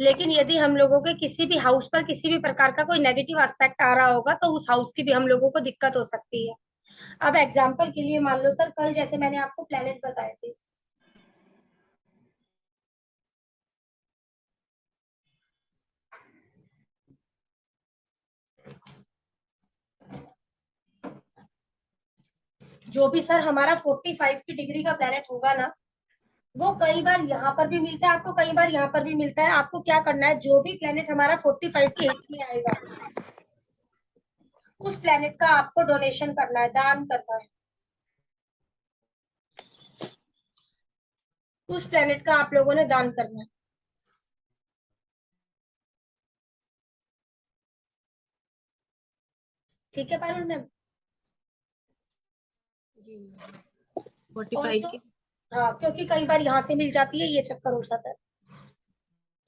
लेकिन यदि हम लोगों के किसी भी हाउस पर किसी भी प्रकार का कोई नेगेटिव एस्पेक्ट आ रहा होगा तो उस हाउस की भी हम लोगों को दिक्कत हो सकती है। अब एग्जाम्पल के लिए मान लो सर, कल जैसे मैंने आपको प्लेनेट बताए थे, जो भी सर हमारा 45 की डिग्री का प्लेनेट होगा ना, वो कई बार यहाँ पर भी मिलता है आपको, कई बार यहाँ पर भी मिलता है। आपको क्या करना है, जो भी प्लेनेट हमारा 45 की हिट में आएगा उस प्लेनेट का आपको डोनेशन करना है, दान करना है। उस प्लेनेट का आप लोगों ने दान करना है। ठीक है पारुल मैम। जी और 45 जो, की। हाँ क्योंकि कई बार यहाँ से मिल जाती है, ये चक्कर हो जाता है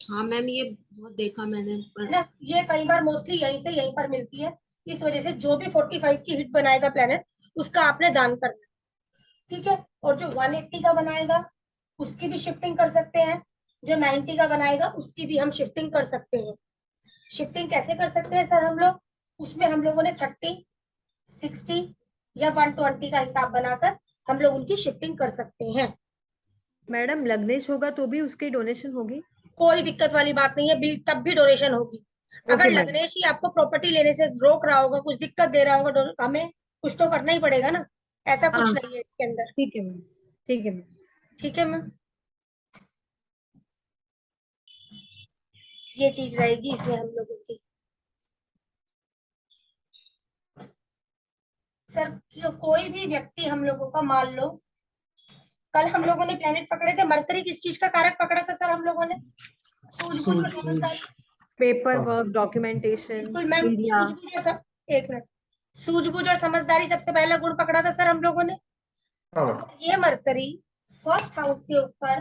हाँ मैम, ये बहुत देखा मैंने है पर। ना। ये कई बार मोस्टली यहीं से यहीं पर मिलती है। इस वजह से जो भी 45 की हिट बनाएगा प्लेनेट, उसका आपने दान करना है। ठीक है। और जो 180 का बनाएगा उसकी भी शिफ्टिंग कर सकते हैं। जो 90 का बनाएगा उसकी भी हम शिफ्टिंग कर सकते हैं। शिफ्टिंग कैसे कर सकते हैं सर हम लोग, उसमें हम लोगों ने 30, 60 या 120 का हिसाब बनाकर हम लोग उनकी शिफ्टिंग कर सकते हैं। मैडम लग्नेश होगा तो भी उसकी डोनेशन होगी? कोई दिक्कत वाली बात नहीं है, बिल तब भी डोनेशन होगी। अगर ओके मैडम। लग्नेश ही आपको प्रॉपर्टी लेने से रोक रहा होगा, कुछ दिक्कत दे रहा होगा, हमें कुछ तो करना ही पड़ेगा ना। ऐसा कुछ हाँ नहीं है इसके अंदर। ठीक है मैम, ठीक है मैम। ठीक है मैम, ये चीज रहेगी इसमें हम लोगों की। सर कोई भी व्यक्ति हम लोगों का मान लो, कल हम लोगों ने प्लेनेट पकड़े थे, मरकरी किस चीज का कारक पकड़ा था सर हम लोगों ने? सूझबूझ और समझदारी। पेपर वर्क, डॉक्यूमेंटेशन, बिल्कुल मैम, मीडिया। सूझबूझ और एक मिनट, सूझबूझ और समझदारी सबसे पहला गुण पकड़ा था सर हम लोगों ने। हाँ ये मरकरी फर्स्ट हाउस के ऊपर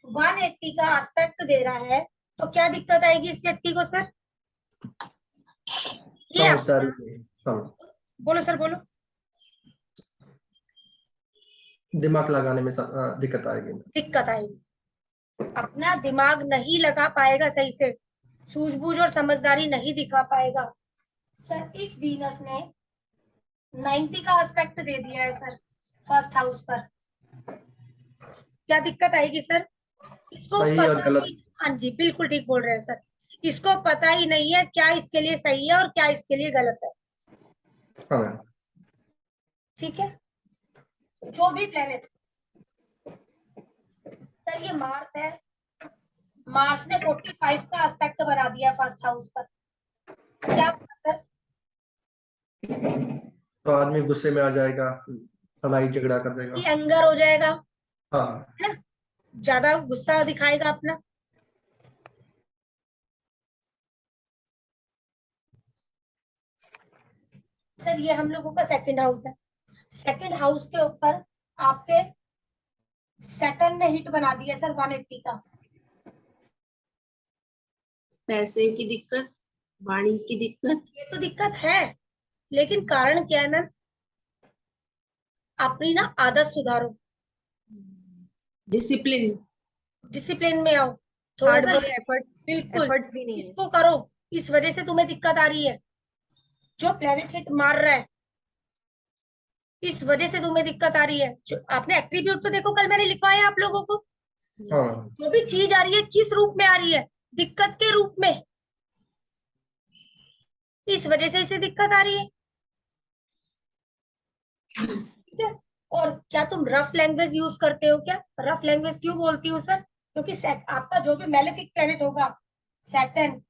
180 का एस्पेक्ट दे रहा है, तो क्या दिक्कत आएगी इस व्यक्ति को सर? ये समझदारी अपना, में, हाँ बोलो सर बोलो। दिमाग लगाने में दिक्कत आएगी। दिक्कत आएगी, अपना दिमाग नहीं लगा पाएगा सही से, सूझबूझ और समझदारी नहीं दिखा पाएगा। सर इस वीनस ने 90 का एस्पेक्ट दे दिया है सर फर्स्ट हाउस पर, क्या दिक्कत आएगी सर? इसको सही और पता गलत। ही, हाँ जी बिल्कुल ठीक बोल रहे हैं सर। इसको पता ही नहीं है क्या इसके लिए सही है और क्या इसके लिए गलत है। हाँ ठीक है। जो भी प्लेनेट, सर ये मार्स है, मार्स ने 45 का एस्पेक्ट बना दिया फर्स्ट हाउस पर, क्या होगा सर? तो आदमी गुस्से में आ जाएगा, लड़ाई झगड़ा कर कि देगा। एंगर हो जाएगा, हाँ है ना, ज्यादा गुस्सा दिखाएगा अपना। सर ये हम लोगों का सेकंड हाउस है। सेकंड हाउस के ऊपर आपके सैटर्न ने हिट बना दिया सर 180 का। पैसे की दिक्कत, वाणी की दिक्कत। ये तो दिक्कत है, लेकिन कारण क्या है मैम? अपनी ना आदत सुधारो, डिसिप्लिन। डिसिप्लिन में आओ थोड़ा हार्ड सा। वर्क, एफर्ट्स, बिल्कुल, एफर्ट्स भी नहीं है। इसको करो। इस वजह से तुम्हें दिक्कत आ रही है, जो प्लेनेट हिट मार रहा है इस वजह से तुम्हें दिक्कत आ रही है। जो आपने एट्रीब्यूट तो देखो, कल मैंने लिखवाया आप लोगों को, हाँ जो भी चीज आ रही है किस रूप में आ रही है? दिक्कत के रूप में। इस वजह से इसे दिक्कत आ रही है। ठीक है। और क्या तुम रफ लैंग्वेज यूज करते हो क्या? रफ लैंग्वेज क्यों बोलती हूँ सर? क्योंकि आपका जो भी मेलेफिक प्लेनेट होगा, Saturn,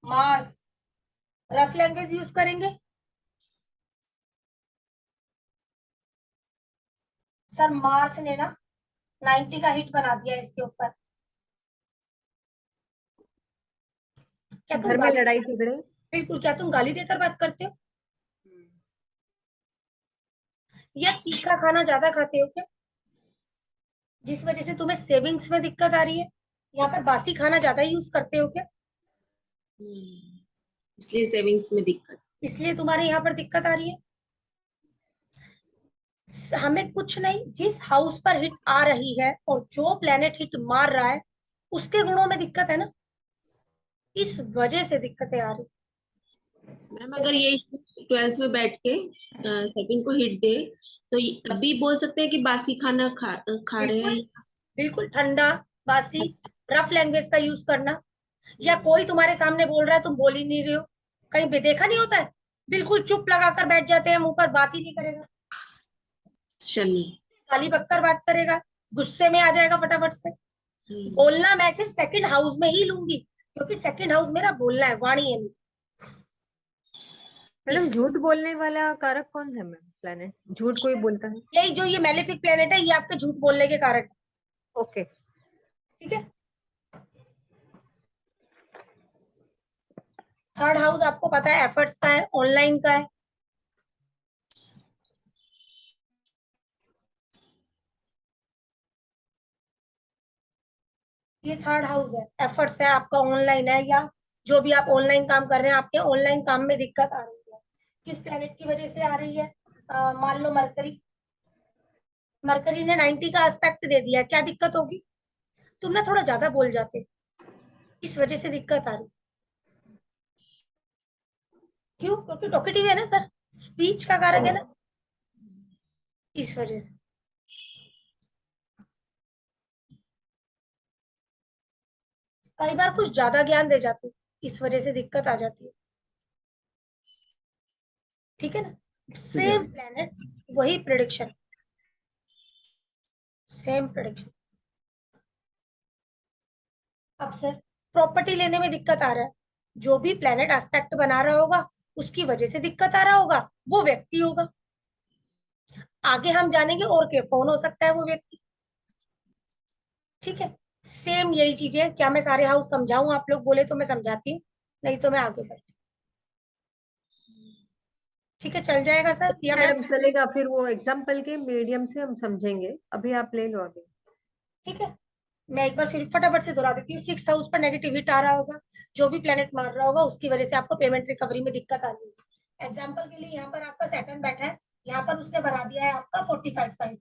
Mars, rough language use करेंगे। सर मार्स ने ना 90 का हिट बना दिया इसके ऊपर। क्या तुम घर में गाली लड़ाई देकर, झगड़े। बिल्कुल, क्या तुम गाली देकर बात करते हो या तीखा खाना ज्यादा खाते हो क्या, जिस वजह से तुम्हें सेविंग्स में दिक्कत आ रही है? यहाँ पर बासी खाना ज्यादा यूज करते हो क्या, इसलिए सेविंग्स में दिक्कत। इसलिए तुम्हारे यहाँ पर दिक्कत आ रही है? हमें कुछ नहीं, जिस हाउस पर हिट आ रही है और जो प्लेनेट हिट मार रहा है उसके गुणों में दिक्कत है ना। इस वजह से दिक्कतें आ रही। मैम अगर ये 12th में बैठ के सेकंड को हिट दे तो तब भी बोल सकते हैं कि बासी खाना खा रहे बिल्कुल, हैं। बिल्कुल ठंडा, बासी, रफ लैंग्वेज का यूज करना, या कोई तुम्हारे सामने बोल रहा है तुम बोल ही नहीं रहे हो, कहीं भी देखा नहीं होता है, बिल्कुल चुप लगाकर बैठ जाते हैं, मुंह पर बात ही नहीं करेगा, शनि। खाली बककर बात करेगा, गुस्से में आ जाएगा फटाफट से। हम्म, बोलना मैं सिर्फ सेकंड हाउस में ही लूंगी, क्योंकि सेकंड हाउस मेरा बोलना है, वाणी है मेरी। मैडम इस झूठ बोलने वाला कारक कौन है मैम, प्लेनेट झूठ कोई बोलता है? यही जो ये मेलेफिक प्लेनेट है, ये आपके झूठ बोलने के कारक है। ओके। ठीक है। थर्ड हाउस आपको पता है एफर्ट्स का है, ऑनलाइन का है। ये थर्ड हाउस है, एफर्ट्स है आपका, ऑनलाइन है, या जो भी आप ऑनलाइन काम कर रहे हैं, आपके ऑनलाइन काम में दिक्कत आ रही है, किस प्लेनेट की वजह से आ रही है? मान लो मरकरी, मरकरी ने 90 का एस्पेक्ट दे दिया, क्या दिक्कत होगी? तुम ना थोड़ा ज्यादा बोल जाते, इस वजह से दिक्कत आ रही। क्यों? क्योंकि टॉकेटिव है ना सर, स्पीच का कारक है ना, हाँ इस वजह से। कई बार कुछ ज्यादा ज्ञान दे जाते, इस वजह से दिक्कत आ जाती है। ठीक है ना, ठीक है। सेम प्लेनेट, वही प्रिडिक्शन, सेम प्रिडिक्शन। अब सर प्रॉपर्टी लेने में दिक्कत आ रहा है, जो भी प्लेनेट एस्पेक्ट बना रहा होगा उसकी वजह से दिक्कत आ रहा होगा, वो व्यक्ति होगा। आगे हम जानेंगे और के कौन हो सकता है वो व्यक्ति। ठीक है, सेम यही चीजें हैं। क्या मैं सारे हाउस समझाऊं? आप लोग बोले तो मैं समझाती हूँ, नहीं तो मैं आगे बढ़ती हूँ। ठीक है, चल जाएगा सर, या मैम? मैडम चलेगा, फिर वो एग्जाम्पल के मीडियम से हम समझेंगे, अभी आप ले लो अभी। ठीक है, मैं एक बार फिर फटाफट से दोहरा देती हूँ। सिक्स हाउस पर नेगेटिव हिट आ रहा होगा, जो भी प्लेनेट मार रहा होगा उसकी वजह से आपको पेमेंट रिकवरी में दिक्कत आ रही है। एग्जाम्पल के लिए यहाँ पर आपका सैटर्न बैठा है, यहाँ पर उसने बना दिया है आपका 45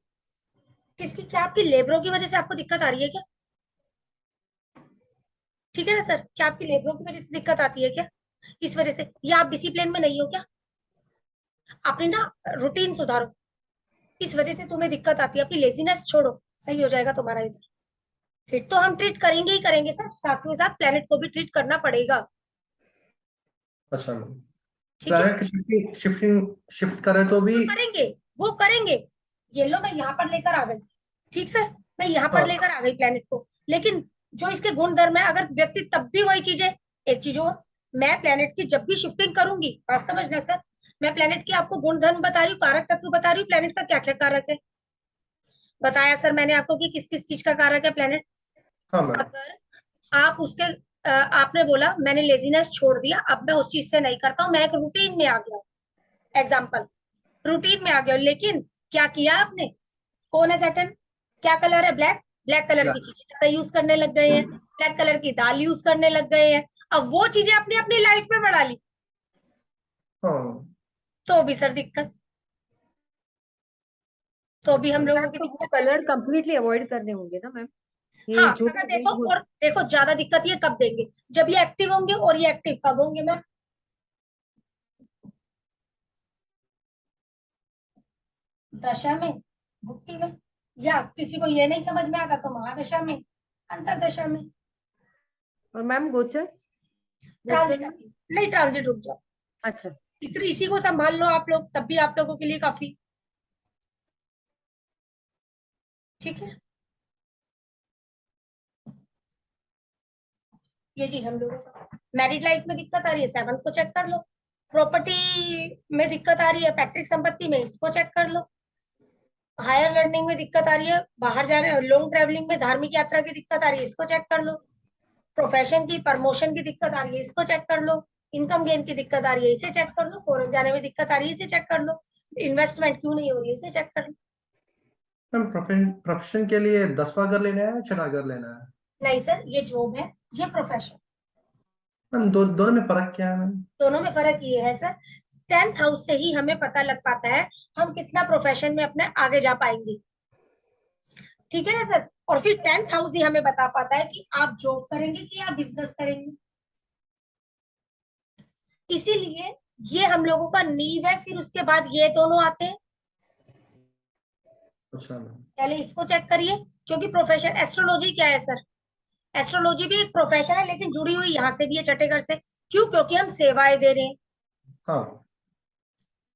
किसकी? क्या आपकी लेबरों की वजह से आपको दिक्कत आ रही है क्या? ठीक है ना सर, क्या आपकी लेबरों की वजह से दिक्कत आती है क्या? इस वजह से, या आप डिसिप्लिन में नहीं हो क्या? अपनी ना रूटीन सुधारो, इस वजह से तुम्हें दिक्कत आती है, अपनी लेजीनेस छोड़ो, सही हो जाएगा तुम्हारा इधर। हिट तो हम ट्रीट करेंगे ही करेंगे सर, साथ में साथ प्लेनेट को भी ट्रीट करना पड़ेगा। अच्छा मैम, ठीक है, प्लैनेट की शिफ्टिंग शिफ्ट करे तो भी। वो करेंगे, वो करेंगे। ये लो, मैं यहाँ पर लेकर आ गई, ठीक सर, मैं यहाँ पर हाँ लेकर आ गई प्लेनेट को, लेकिन जो इसके गुण धर्म है, अगर व्यक्ति तब भी वही चीज है। एक चीज और, मैं प्लेनेट की जब भी शिफ्टिंग करूंगी, बात समझना सर, मैं प्लेनेट की आपको गुण धर्म बता रही हूँ, कारक तत्व बता रही हूँ, प्लेनेट का क्या क्या कारक है बताया सर मैंने आपको, कि किस किस चीज का कारक है प्लेनेट। हाँ मैम। अगर आप उसके आपने बोला मैंने लेजीनेस छोड़ दिया, अब मैं उस चीज से नहीं करता हूँ, मैं एक रूटीन में आ गया हूँ, एग्जाम्पल, रूटीन में आ गया हूँ, लेकिन क्या किया आपने? कौन है सैटर्न? क्या कलर है? ब्लैक, ब्लैक कलर की चीजें ज्यादा यूज करने लग गए हैं, ब्लैक कलर की दाल यूज करने लग गए हैं, अब वो चीजें अपनी अपनी लाइफ में बढ़ा ली, हाँ तो भी सर दिक्कत, तो भी हम अच्छा। लोगों मैम की तो वो दिक्कत है। कलर कंप्लीटली अवॉइड करने होंगे ना मैम, हाँ, ये जो अगर भी देखो, हो। और देखो ज्यादा दिक्कत ये कब देंगे? जब ये एक्टिव होंगे, और ये एक्टिव कब होंगे मैम? दशा में, भुक्ति में, या किसी को ये नहीं समझ में आगा तो महादशा में, अंतरदशा में, और मैम गोचर, गोचर ट्रांजिट में। नहीं, ट्रांजिट रुक जाओ, अच्छा। इसी को संभाल लो आप लोग, तब भी आप लोगों के लिए काफी। ठीक है, ये चीज हम लोगों का। मैरिड लाइफ में दिक्कत आ रही है, सेवंथ को चेक कर लो। प्रॉपर्टी में दिक्कत आ रही है, पैतृक संपत्ति में, इसको चेक कर लो। हायर लर्निंग में दिक्कत आ रही है, बाहर जाने लॉन्ग ट्रेवलिंग में, धार्मिक यात्रा की दिक्कत आ रही है, इसको चेक कर लो। प्रोफेशन की, प्रमोशन की दिक्कत आ रही है, इसको चेक कर लो। इनकम गेन की दिक्कत आ रही है, इसे चेक कर लो। फॉरेन जाने में दिक्कत आ रही है, इसे चेक कर लो। इन्वेस्टमेंट क्यों नहीं हो रही है, इसे चेक कर लो। मैम प्रोफेशन के लिए 10वां घर लेना है, छठा घर लेना है? नहीं सर, ये जॉब है, ये प्रोफेशन, मैम दोनों में फर्क क्या है मैम? दोनों में फर्क ये है सर, 10th हाउस से ही हमें पता लग पाता है हम कितना प्रोफेशन में अपने आगे जा पाएंगे। ठीक है ना सर, और फिर 10th हाउस ही हमें बता पाता है कि आप जॉब करेंगे कि आप बिजनेस करेंगे। इसीलिए ये हम लोगों का नींव है, फिर उसके बाद ये दोनों आते हैं। अच्छा मैम। पहले इसको चेक करिए, क्योंकि प्रोफेशन एस्ट्रोलॉजी क्या है सर, एस्ट्रोलॉजी भी एक प्रोफेशन है, लेकिन जुड़ी हुई यहाँ से भी है, छठे घर से। क्यों? क्योंकि हम सेवाएं दे रहे हैं। हाँ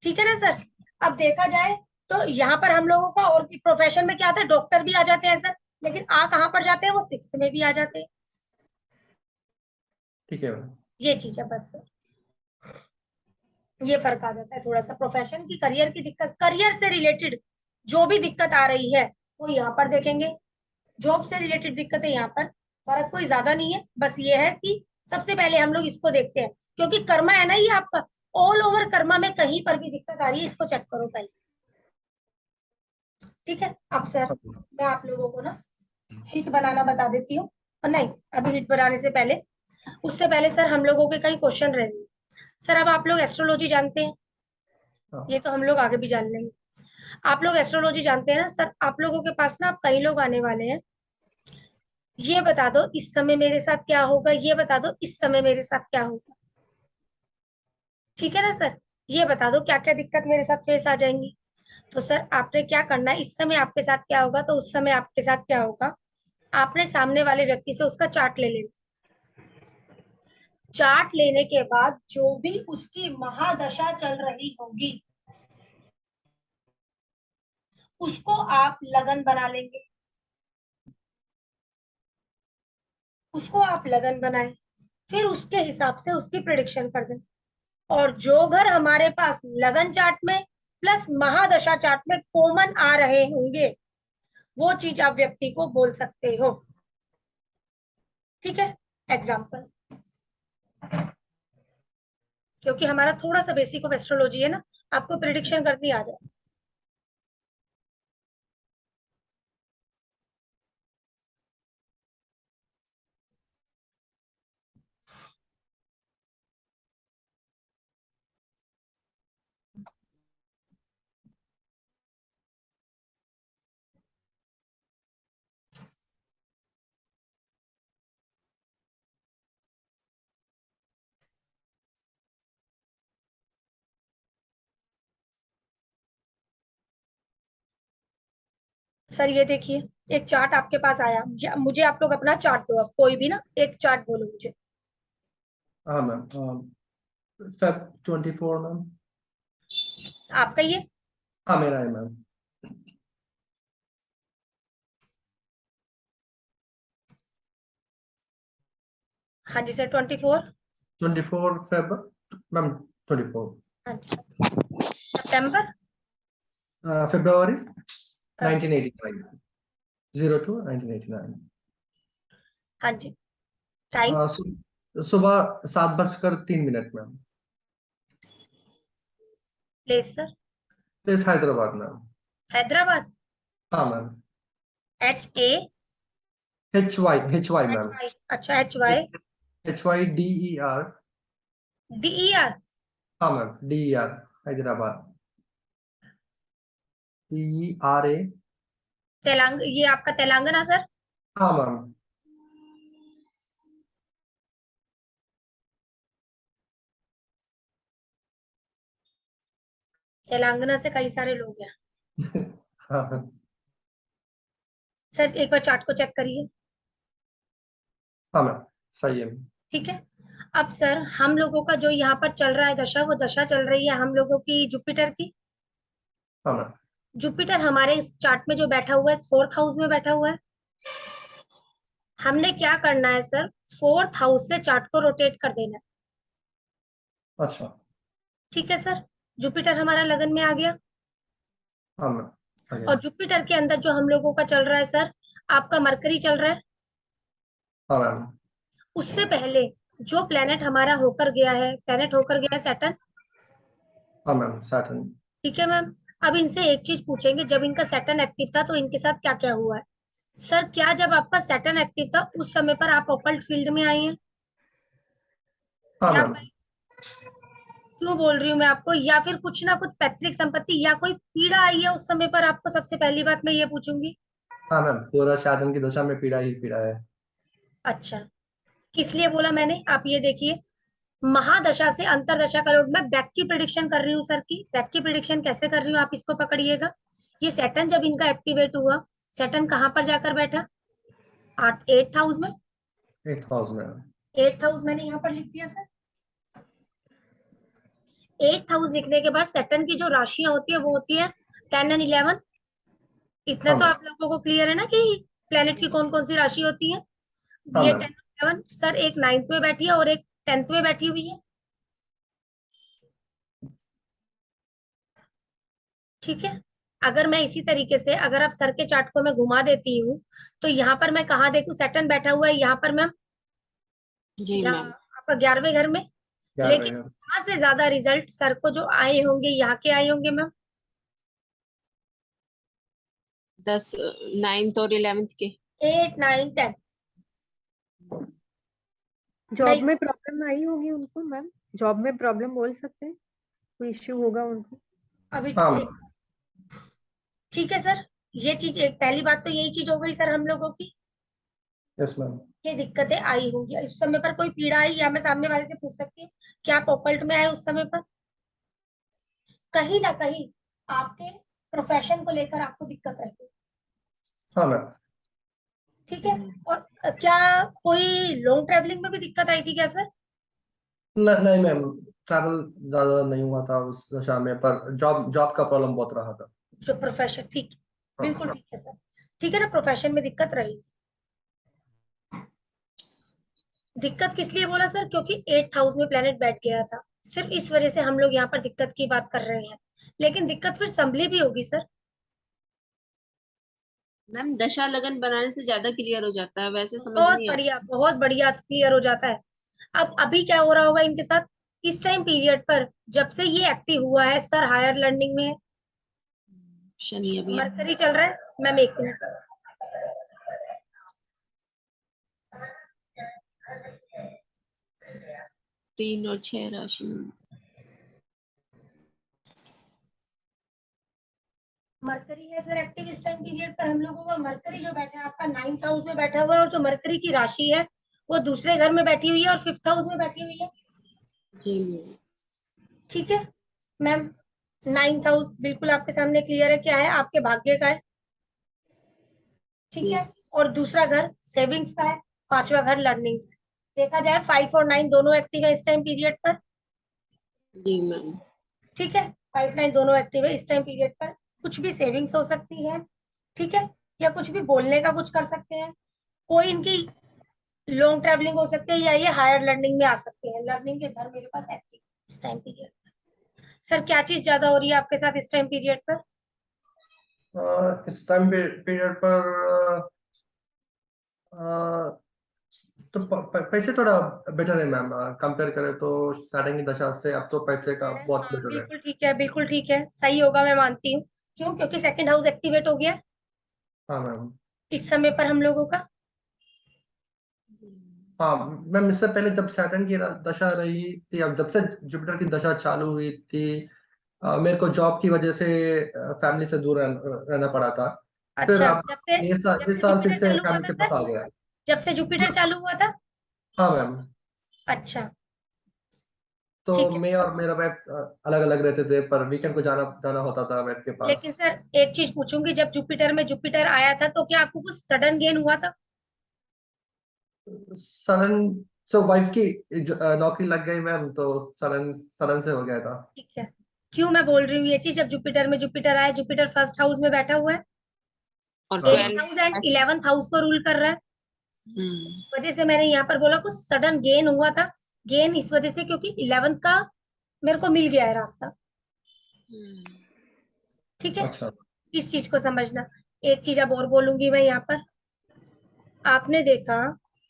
ठीक है ना सर। अब देखा जाए तो यहाँ पर हम लोगों का और प्रोफेशन में क्या आता है, डॉक्टर भी आ जाते हैं सर, लेकिन आ कहाँ पर जाते हैं, वो सिक्स्थ में भी आ जाते हैं। ठीक है मैम। ये चीज है बस सर, ये फर्क आ जाता है थोड़ा सा प्रोफेशन की, करियर की दिक्कत, करियर से रिलेटेड जो भी दिक्कत आ रही है वो यहाँ पर देखेंगे। जॉब से रिलेटेड दिक्कत है यहाँ पर, फर्क कोई ज्यादा नहीं है, बस ये है कि सबसे पहले हम लोग इसको देखते हैं, क्योंकि कर्मा है ना ये आपका, ऑल ओवर कर्मा में कहीं पर भी दिक्कत आ रही है, इसको चेक करो पहले। ठीक है। अब सर मैं आप लोगों को ना हिट बनाना बता देती हूँ, और नहीं, अभी हिट बनाने से पहले, उससे पहले सर हम लोगों के कई क्वेश्चन रह गए। सर अब आप लोग एस्ट्रोलॉजी जानते हैं, हाँ ये तो हम लोग आगे भी जान लेंगे। आप लोग एस्ट्रोलॉजी जानते हैं ना सर, आप लोगों के पास ना अब कई लोग आने वाले हैं, ये बता दो इस समय मेरे साथ क्या होगा, ये बता दो इस समय मेरे साथ क्या होगा। ठीक है ना सर, ये बता दो क्या क्या दिक्कत मेरे साथ फेस आ जाएंगी। तो सर आपने क्या करना है, इस समय आपके साथ क्या होगा तो उस समय आपके साथ क्या होगा, आपने सामने वाले व्यक्ति से उसका चार्ट ले लेना। चार्ट लेने के बाद जो भी उसकी महादशा चल रही होगी उसको आप लगन बना लेंगे, उसको आप लगन बनाएं, फिर उसके हिसाब से उसकी प्रिडिक्शन कर दें। और जो घर हमारे पास लगन चार्ट में प्लस महादशा चार्ट में कॉमन आ रहे होंगे, वो चीज आप व्यक्ति को बोल सकते हो। ठीक है। एग्जाम्पल, क्योंकि हमारा थोड़ा सा बेसिक ऑफ एस्ट्रोलॉजी है ना, आपको प्रिडिक्शन करनी आ जाए। सर ये देखिए, एक चार्ट आपके पास आया, मुझे आप लोग अपना चार्ट दो, अब कोई भी ना एक चार्ट बोलो मुझे। हाँ मैम। Feb 24 ma'am. आपका ये, हाँ मेरा है मैम। हाँ जी सर 24। 24 Feb ma'am. 24 हाँ जी। सितंबर। फरवरी हाँ 1989। 02 1989। हाँ जी। टाइम। सुबह 7:03 ma'am. Place sir. Place Hyderabad ma'am. Hyderabad. हाँ ma'am. HA। HY H ma'am. Y अच्छा, HY। HYDER। DER। हाँ मैम DER। हैदराबाद। DERA। ये आपका तेलंगाना सर। हाँ मैम। तेलंगाना से कई सारे लोग हैं। हाँ मैम। सर एक बार चार्ट को चेक करिए। हाँ मैम सही है। ठीक है। अब सर हम लोगों का जो यहाँ पर चल रहा है दशा, वो दशा चल रही है हम लोगों की जुपिटर की। हाँ मैम। जुपिटर हमारे इस चार्ट में जो बैठा हुआ है, फोर्थ हाउस में बैठा हुआ है। हमने क्या करना है सर, फोर्थ हाउस से चार्ट को रोटेट कर देना है। अच्छा। ठीक है सर। जुपिटर हमारा लगन में आ गया, हाँ मैम आगे। और जुपिटर के अंदर जो हम लोगों का चल रहा है सर, आपका मरकरी चल रहा है। हाँ मैम। उससे पहले जो प्लेनेट हमारा होकर गया है, प्लेनेट होकर गया है सैटर्न। हाँ मैम सैटर्न। ठीक है मैम। अब इनसे एक चीज पूछेंगे, जब इनका सैटर्न एक्टिव था तो इनके साथ क्या क्या हुआ है। सर क्या जब आपका सैटर्न एक्टिव था उस समय पर आप ऑकल्ट फील्ड में आई हैं? हाँ या मैम। क्यों बोल रही हूँ मैं आपको, या फिर कुछ ना कुछ पैतृक संपत्ति या कोई पीड़ा आई है उस समय पर आपको, सबसे पहली बात मैं ये पूछूंगी। हाँ मैम पूरा साधन की दशा में पीड़ा ही पीड़ा है। अच्छा, किस लिए बोला मैंने, आप ये देखिए, महादशा से अंतरदशा का लोड, मैं बैक की प्रिडिक्शन कर रही हूँ सर की। बैक की प्रिडिक्शन कैसे कर रही हूँ आप इसको पकड़िएगा। ये सैटर्न जब इनका एक्टिवेट हुआ, सैटर्न कहाँ पर जाकर बैठा, 8th हाउस में। 8th हाउस में। 8th हाउस मैंने यहाँ पर लिख दिया सर। 8th हाउस लिखने के बाद सैटर्न की जो राशियां होती है वो होती है 10 एंड 11। इतना हाँ तो मैम। आप लोगों को क्लियर है ना कि प्लेनेट की कौन कौन सी राशि होती है। हाँ ये मैम। 10 11 सर, एक 9th में बैठी है और एक 10th में बैठी हुई है। ठीक है। अगर मैं इसी तरीके से, अगर आप सर के चार्ट को मैं घुमा देती हूँ, तो यहाँ पर मैं कहाँ देखूँ, सैटर्न बैठा हुआ है यहाँ पर मैम, जी यहाँ मैम। आपका 11वें घर में। 11वें लेकिन घर। वहां से ज्यादा रिजल्ट सर को जो आए होंगे यहाँ के आए होंगे मैम, 10, 9th और 11th के। 8 9 10। जॉब मैं में प्रॉब्लम आई होगी उनको मैम, जॉब में प्रॉब्लम बोल सकते हैं, कोई इश्यू होगा उनको। अभी हाँ मैम। ठीक है सर। ये चीज, एक पहली बात तो यही चीज हो गई सर हम लोगों की, यस मैम। ये दिक्कतें आई होंगी। इस समय पर कोई पीड़ा आई, या मैं सामने वाले से पूछ सकती हूँ कि आप ओकल्ट में आए उस समय पर, कहीं ना कहीं आपके प्रोफेशन को लेकर आपको दिक्कत रही। हाँ मैम। ठीक है। और क्या कोई लॉन्ग ट्रेवलिंग में भी दिक्कत आई थी क्या सर। नहीं मैम, ट्रैवल ज्यादा नहीं हुआ था उस दशा में, पर जॉब जॉब का प्रॉब्लम बहुत रहा था। जो प्रोफेशन, ठीक, बिल्कुल हाँ। ठीक है सर। ठीक है ना, प्रोफेशन में दिक्कत रही थी। दिक्कत किस लिए बोला सर, क्योंकि 8th हाउस में प्लेनेट बैठ गया था। सिर्फ इस वजह से हम लोग यहाँ पर दिक्कत की बात कर रहे हैं, लेकिन दिक्कत फिर संभली भी होगी सर। मैम दशा लगन बनाने से ज्यादा क्लियर हो जाता है, वैसे समझ नहीं आता। बहुत बढ़िया क्लियर हो जाता है। अब अभी क्या हो रहा होगा इनके साथ, इस टाइम पीरियड पर जब से ये एक्टिव हुआ है सर, हायर लर्निंग में है। शनि अभी मरकरी चल रहा है मैम, एक मिनट। 3 और 6 राशि में। मरकरी है सर एक्टिव इस टाइम पीरियड पर हम लोगों का। मरकरी जो बैठा है आपका 9th हाउस में बैठा हुआ है, और जो मरकरी की राशि है वो दूसरे घर में बैठी हुई है और 5th हाउस में बैठी हुई है। जी मैम। ठीक है मैम। 9th हाउस बिल्कुल आपके सामने क्लियर है, क्या है आपके भाग्य का है। ठीक है। यस। और दूसरा घर सेविंग्स का है, 5वां घर लर्निंग का है। देखा जाए 5 और 9 दोनों एक्टिव है इस टाइम पीरियड पर। जी मैम। ठीक है। 5 9 दोनों एक्टिव है इस टाइम पीरियड पर। कुछ भी सेविंग्स हो सकती है, ठीक है, या कुछ भी बोलने का कुछ कर सकते हैं। कोई इनकी लॉन्ग ट्रैवलिंग हो सकती है, या ये हायर लर्निंग में आ सकते हैं। लर्निंग के घर मेरे पास एक्टिव इस टाइम पीरियड पर। सर क्या चीज ज्यादा हो रही है आपके साथ इस टाइम पीरियड पर। इस टाइम पीरियड पर तो पैसे थोड़ा बेटर है मैम, कंपेयर करें तो स्टार्टिंग की दशा से अब तो पैसे का बहुत हाँ बेटर है। बिल्कुल ठीक है, बिल्कुल ठीक है, सही होगा, मैं मानती हूँ। क्यों, क्योंकि सेकंड हाउस एक्टिवेट हो गया है हाँ मैम। इस समय पर हम लोगों का। हाँ मैम, इससे पहले जब सैटर्न की दशा रही थी, अब जब से जुपिटर की दशा चालू हुई थी, मेरे को जॉब की वजह से फैमिली से दूर रहना पड़ा था। फिर अच्छा, अब जब इस से साल फिर जुपिटर से चालू हुआ फैमिली था के सर, पास आ गया। जब से जुपिटर चालू हुआ था। हाँ मैम। अच्छा। तो ठीक है। मैं और मेरा वाइफ अलग अलग रहते थे, पर वीकेंड को जाना जाना होता था वाइफ के पास। लेकिन सर एक चीज पूछूंगी, जब जुपिटर में जुपिटर आया था तो क्या आपको कुछ सडन गेन हुआ था। सडन, तो वाइफ की नौकरी लग गई मैम, तो सडन सडन से हो गया था। ठीक है। क्यों मैं बोल रही हूँ ये चीज, जब जुपिटर में जुपिटर आया, जुपिटर 1st हाउस में बैठा हुआ है, और हाँ 8th ma'am. 12। House and 11th house को रूल कर रहा है। हम्म। वजह से मैंने यहाँ पर बोला कुछ सडन गेन हुआ था। गेन इस वजह से क्योंकि 11th का मेरे को मिल गया है रास्ता। हम्म। ठीक है। अच्छा। इस चीज को समझना। एक चीज अब और बोलूंगी मैं यहाँ पर। आपने देखा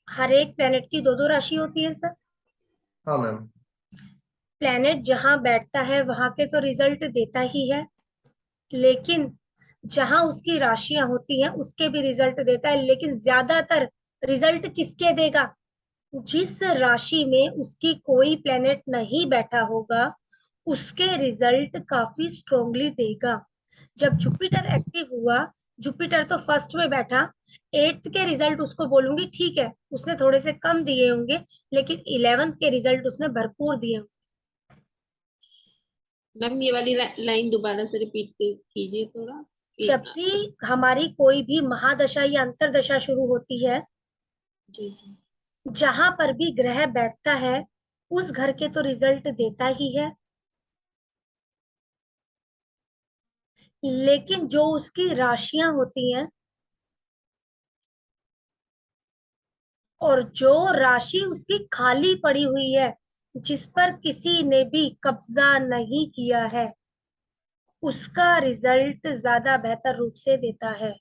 हर एक प्लेनेट की दो दो राशि होती है सर। हाँ मैम। प्लेनेट जहां बैठता है वहां के तो रिजल्ट देता ही है, लेकिन जहां उसकी राशियां होती हैं उसके भी रिजल्ट देता है। लेकिन ज्यादातर रिजल्ट किसके देगा, जिस राशि में उसकी कोई प्लेनेट नहीं बैठा होगा उसके रिजल्ट काफी स्ट्रोंगली देगा। जब जुपिटर एक्टिव हुआ जुपिटर तो फर्स्ट में बैठा, 8th के रिजल्ट उसको बोलूंगी ठीक है, उसने थोड़े से कम दिए होंगे, लेकिन 11th के रिजल्ट उसने भरपूर दिए होंगे। मैम ये वाली लाइन दोबारा से रिपीट कीजिए थोड़ा जब भी हमारी कोई भी महादशा या अंतरदशा शुरू होती है, जी जी। जहां पर भी ग्रह बैठता है उस घर के तो रिजल्ट देता ही है, लेकिन जो उसकी राशियां होती हैं और जो राशि उसकी खाली पड़ी हुई है, जिस पर किसी ने भी कब्जा नहीं किया है, उसका रिजल्ट ज्यादा बेहतर रूप से देता है।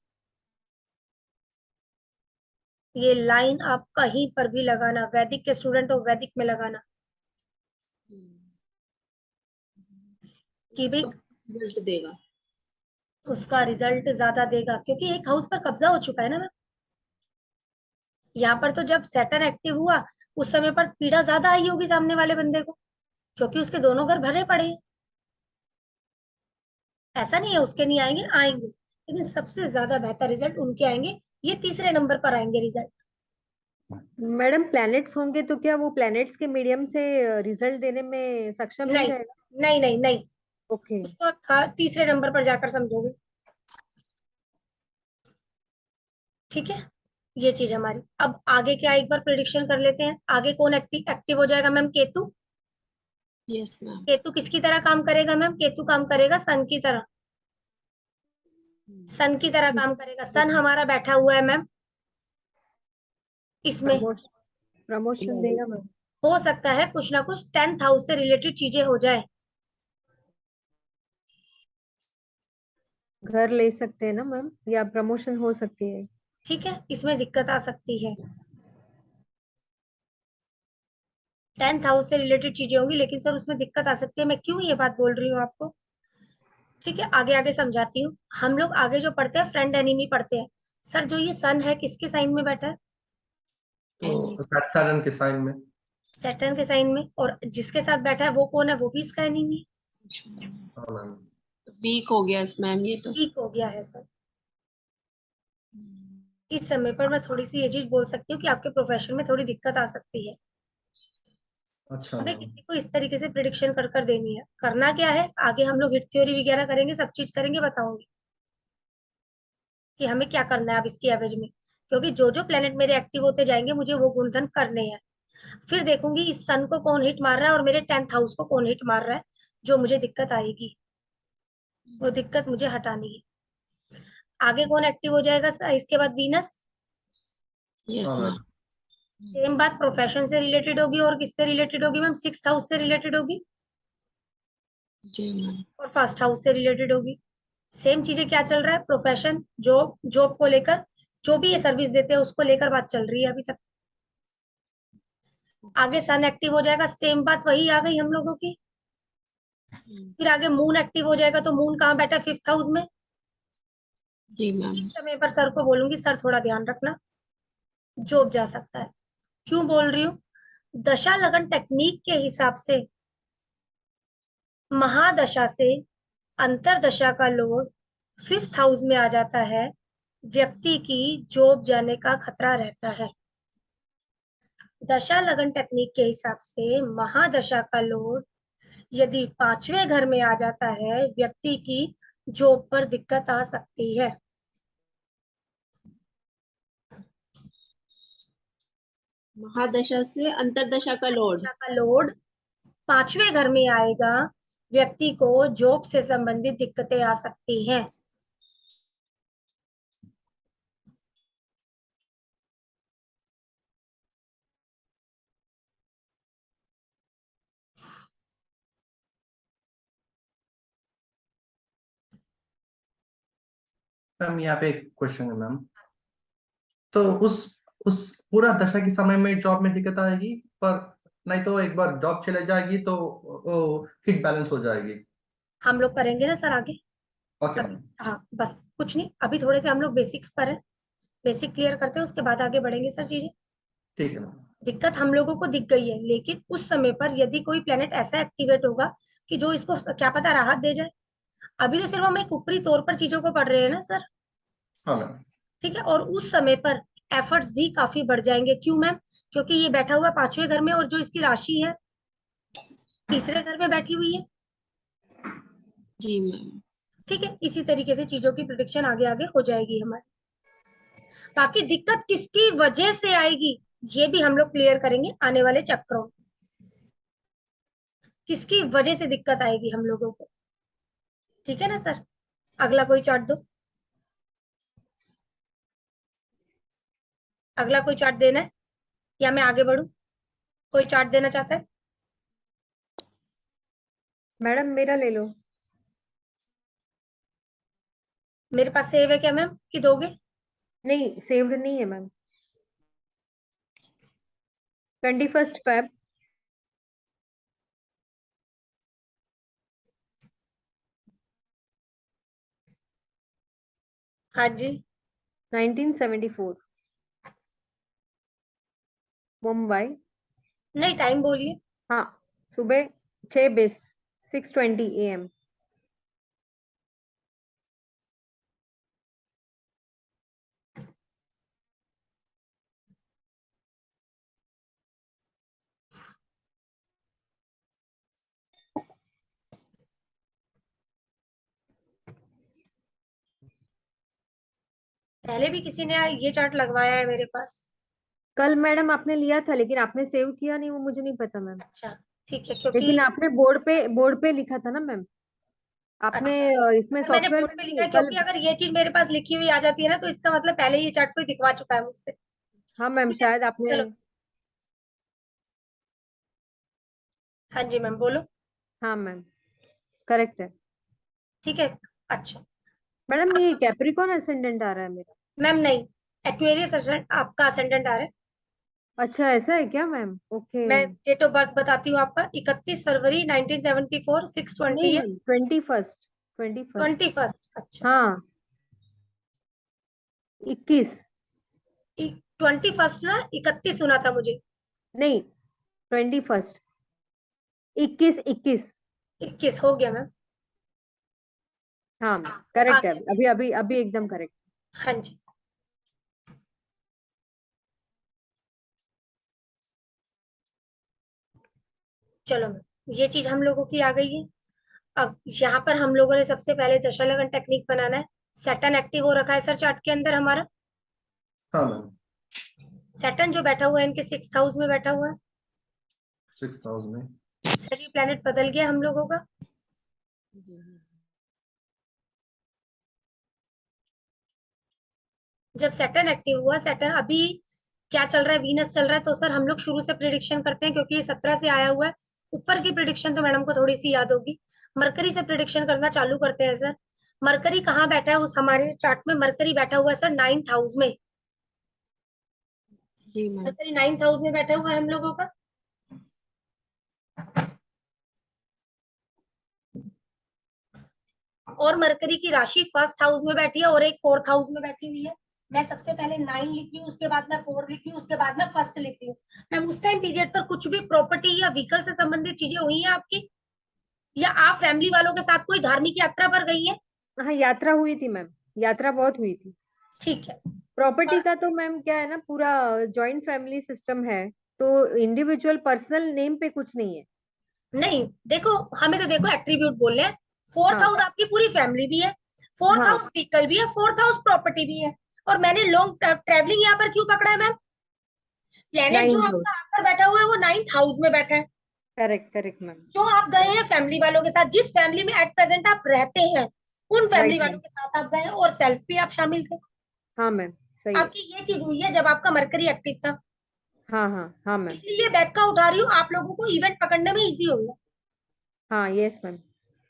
ये लाइन आप कहीं पर भी लगाना, वैदिक के स्टूडेंट हो वैदिक में लगाना कि भाई रिजल्ट देगा। उसका रिजल्ट ज्यादा देगा, क्योंकि एक हाउस पर कब्जा हो चुका है ना मैम। यहाँ पर तो जब सैटर्न एक्टिव हुआ उस समय पर पीड़ा ज्यादा आई होगी सामने वाले बंदे को, क्योंकि उसके दोनों घर भरे पड़े हैं। ऐसा नहीं है उसके नहीं आएंगे, आएंगे, लेकिन सबसे ज्यादा बेहतर रिजल्ट उनके आएंगे, ये तीसरे नंबर पर आएंगे रिजल्ट। मैडम प्लैनेट्स होंगे तो क्या वो प्लैनेट्स के मीडियम से रिजल्ट देने में सक्षम नहीं नहीं रहेगा? नहीं नहीं नहीं, ओके। उसको तीसरे नंबर पर जाकर समझोगे। ठीक है, ये चीज हमारी। अब आगे क्या एक बार प्रिडिक्शन कर लेते हैं, आगे कौन एक्टिव हो जाएगा ma'am? Ketu. Yes ma'am. Ketu किसकी तरह काम करेगा मैम? केतु काम करेगा सन की तरह, सन की तरह काम करेगा। सन हमारा बैठा हुआ है मैम इसमें, प्रमोशन देगा मैम। हो सकता है कुछ ना कुछ 10th हाउस से रिलेटेड चीजें हो जाए। घर ले सकते हैं ना मैम, या प्रमोशन हो सकती है? ठीक है, इसमें दिक्कत आ सकती है, 10th हाउस से रिलेटेड चीजें होंगी, लेकिन सर उसमें दिक्कत आ सकती है। मैं क्यों ये बात बोल रही हूँ आपको, ठीक है, आगे आगे समझाती हूँ। हम लोग आगे जो पढ़ते हैं फ्रेंड एनिमी पढ़ते हैं। सर जो ये सन है किसके साइन में बैठा है? तो सैटर्न के साइन में। सैटर्न के साइन में, और जिसके साथ बैठा है वो कौन है? वो भी इसका एनिमी है। हाँ मैम। वीक हो गया मैम ये तो। ठीक हो गया है सर। इस समय पर मैं थोड़ी सी ये चीज बोल सकती हूँ कि आपके प्रोफेशन में थोड़ी दिक्कत आ सकती है। अच्छा हमें मैम। किसी को इस तरीके से प्रिडिक्शन कर कर देनी है। करना क्या है, आगे हम लोग हिट थ्योरी वगैरह करेंगे, सब चीज करेंगे, बताऊंगी कि हमें क्या करना है अब इसकी एवरेज में, क्योंकि जो जो प्लेनेट मेरे एक्टिव होते जाएंगे मुझे वो गुणधन करने हैं। फिर देखूंगी इस सन को कौन हिट मार रहा है और मेरे 10th हाउस को कौन हिट मार रहा है, जो मुझे दिक्कत आएगी वो दिक्कत मुझे हटानी है। आगे कौन एक्टिव हो जाएगा इसके बाद? वीनस। यस हाँ मैम। मैम। सेम बात प्रोफेशन से रिलेटेड होगी, और किससे रिलेटेड होगी मैम? 6th हाउस से रिलेटेड होगी जी मैम। और फर्स्ट हाउस से रिलेटेड होगी। सेम चीजें क्या चल रहा है? प्रोफेशन, जॉब, जॉब को लेकर, जो भी ये सर्विस देते हैं उसको लेकर बात चल रही है अभी तक। आगे सन एक्टिव हो जाएगा, सेम बात वही आ गई हम लोगों की। फिर आगे मून एक्टिव हो जाएगा, तो मून कहाँ बैठा है? 5th हाउस में। जी मैम। इस समय पर सर को बोलूंगी सर थोड़ा ध्यान रखना, जॉब जा सकता है। क्यों बोल रही हूँ? दशा लगन टेक्निक के हिसाब से महादशा से अंतरदशा का लोड 5th हाउस में आ जाता है, व्यक्ति की जॉब जाने का खतरा रहता है। दशा लगन टेक्निक के हिसाब से महादशा का लोड यदि 5वें घर में आ जाता है, व्यक्ति की जॉब पर दिक्कत आ सकती है। महादशा से अंतरदशा का लोड। दशा का लोड 5वें घर में आएगा, व्यक्ति को जॉब से संबंधित दिक्कतें आ सकती हैं। मैम यहाँ पे एक क्वेश्चन है मैम। तो उस पूरा दशा के समय में जॉब में दिक्कत आएगी, पर नहीं तो एक बार जॉब चले जाएगी तो हिट बैलेंस हो जाएगी। हम लोग करेंगे ना सर आगे। ओके अभी मैम। हाँ बस कुछ नहीं, अभी थोड़े से हम लोग बेसिक्स पर हैं, बेसिक क्लियर करते हैं, उसके बाद आगे बढ़ेंगे सर चीजें। ठीक है मैम। दिक्कत हम लोगों को दिख गई है, लेकिन उस समय पर यदि कोई प्लेनेट ऐसा एक्टिवेट होगा कि जो इसको क्या पता राहत दे जाए। अभी तो सिर्फ हम एक ऊपरी तौर पर चीजों को पढ़ रहे हैं ना सर, हाँ मैम। ठीक है, और उस समय पर एफर्ट्स भी काफी बढ़ जाएंगे। क्यों मैम? क्योंकि ये बैठा हुआ है पांचवें घर में और जो इसकी राशि है तीसरे घर में बैठी हुई है। जी मैम। ठीक है, इसी तरीके से चीजों की प्रिडिक्शन आगे आगे हो जाएगी हमारी। बाकी दिक्कत किसकी वजह से आएगी ये भी हम लोग क्लियर करेंगे आने वाले चैप्टरों में, किसकी वजह से दिक्कत आएगी हम लोगों को। ठीक है ना सर? अगला कोई चार्ट दो, अगला कोई चार्ट देना है या मैं आगे बढ़ूं? कोई चार्ट देना चाहता है? मैडम मेरा ले लो। मेरे पास सेव है क्या मैम कि दोगे? नहीं, सेव्ड नहीं है मैम। 21 Feb हाँ जी। 1974 मुंबई। नहीं, टाइम बोलिए। हाँ, सुबह 6:20 6:20 AM। पहले भी किसी ने ये चार्ट लगवाया है मेरे पास। कल मैडम आपने लिया था, लेकिन आपने सेव किया नहीं, वो मुझे नहीं पता मैम। अच्छा, ठीक है, क्योंकि लेकिन आपने बोर्ड पे लिखा था ना मैम। आपने अच्छा, इसमें अगर मैंने सॉफ्टवेयर बोर्ड में पे लिखा नहीं है, कल। क्योंकि अगर ये चीज मेरे पास लिखी हुई आ जाती है ना तो इसका मतलब पहले ये चार्ट कोई दिखवा चुका है मुझसे। हाँ मैम, ठीक है, शायद आपने। चलो। हाँ जी मैम, बोलो। हाँ मैम, करेक्ट है। ठीक है। अच्छा। मैडम ये अब कैप्रिकॉन असेंडेंट आ रहा है मेरा। मैम नहीं, एक्वेरियस आपका असेंडेंट आ रहा है। अच्छा, ऐसा है क्या मैम? ओके। मैं डेट ऑफ बर्थ बताती हूँ आपका, 31 फरवरी 1974, 6:20 नहीं है। मैम, 21। 21। अच्छा। हाँ, 21। 21 ना, 31 सुना था मुझे। नहीं, 21। 21। 21 हो गया मैम। हाँ मैम, करेक्ट है। आगे। अभी अभी अभी एकदम करेक्ट। हाँ जी। चलो मैम, ये चीज हम लोगों की आ गई है। अब यहाँ पर हम लोगों ने सबसे पहले दशा टेक्निक बनाना है। सैटर्न एक्टिव हो रखा है सर चार्ट के अंदर हमारा। हाँ मैम। सैटर्न जो बैठा हुआ है इनके 6th हाउस में बैठा हुआ है। 6,000 में। सर ये प्लेनेट बदल गया हम लोगों का। जब सैटर्न एक्टिव हुआ, सैटर्न अभी क्या चल रहा है, वीनस चल रहा है, तो सर हम लोग शुरू से प्रिडिक्शन करते हैं क्योंकि ये 17 से आया हुआ है। ऊपर की प्रिडिक्शन तो मैडम को थोड़ी सी याद होगी। मरकरी से प्रिडिक्शन करना चालू करते हैं सर। मरकरी कहाँ बैठा है? उस हमारे चार्ट में मरकरी बैठा हुआ है सर 9th हाउस में। जी मैम। मरकरी 9th हाउस में बैठा हुआ है हम लोगों का। और मरकरी की राशि 1st हाउस में बैठी है और एक 4th हाउस में बैठी हुई है। मैं सबसे पहले 9 लिखी हूँ, उसके बाद मैं 4 लिखी हूँ, उसके बाद मैं फर्स्ट लिखती हूँ। मैम उस टाइम पीरियड पर कुछ भी प्रॉपर्टी या व्हीकल से संबंधित चीजें हुई हैं आपकी, या आप फैमिली वालों के साथ कोई धार्मिक यात्रा पर गई है? हाँ, यात्रा हुई थी मैम, यात्रा बहुत हुई थी। ठीक है। प्रॉपर्टी और का तो मैम क्या है ना, पूरा जॉइंट फैमिली सिस्टम है, तो इंडिविजुअल पर्सनल नेम पे कुछ नहीं है। नहीं, देखो, हमें तो देखो एट्रीब्यूट बोल रहे हैं। फोर्थ हाँ हाउस आपकी पूरी फैमिली भी है, फोर्थ हाँ, हाउस व्हीकल भी है, फोर्थ हाउस प्रॉपर्टी भी है। और मैंने लॉन्ग ट्रेवलिंग यहाँ पर क्यों पकड़ा है मैम? प्लेनेट जो 9th हाउस। आपका आकर बैठा हुआ है वो 9th हाउस में बैठा है। Correct correct ma'am. जो आप गए हैं फैमिली वालों के साथ, जिस फैमिली में एट प्रेजेंट आप रहते हैं, उन फैमिली राइट वालों मैम। के साथ आप गए हैं और सेल्फ भी आप शामिल थे। हाँ मैम, सही है। आपकी ये चीज हुई है जब आपका मरकरी एक्टिव था। हाँ हाँ हाँ मैम। इसलिए बैक का उठा रही हूँ, आप लोगों को इवेंट पकड़ने में इजी होगा। हाँ, यस मैम।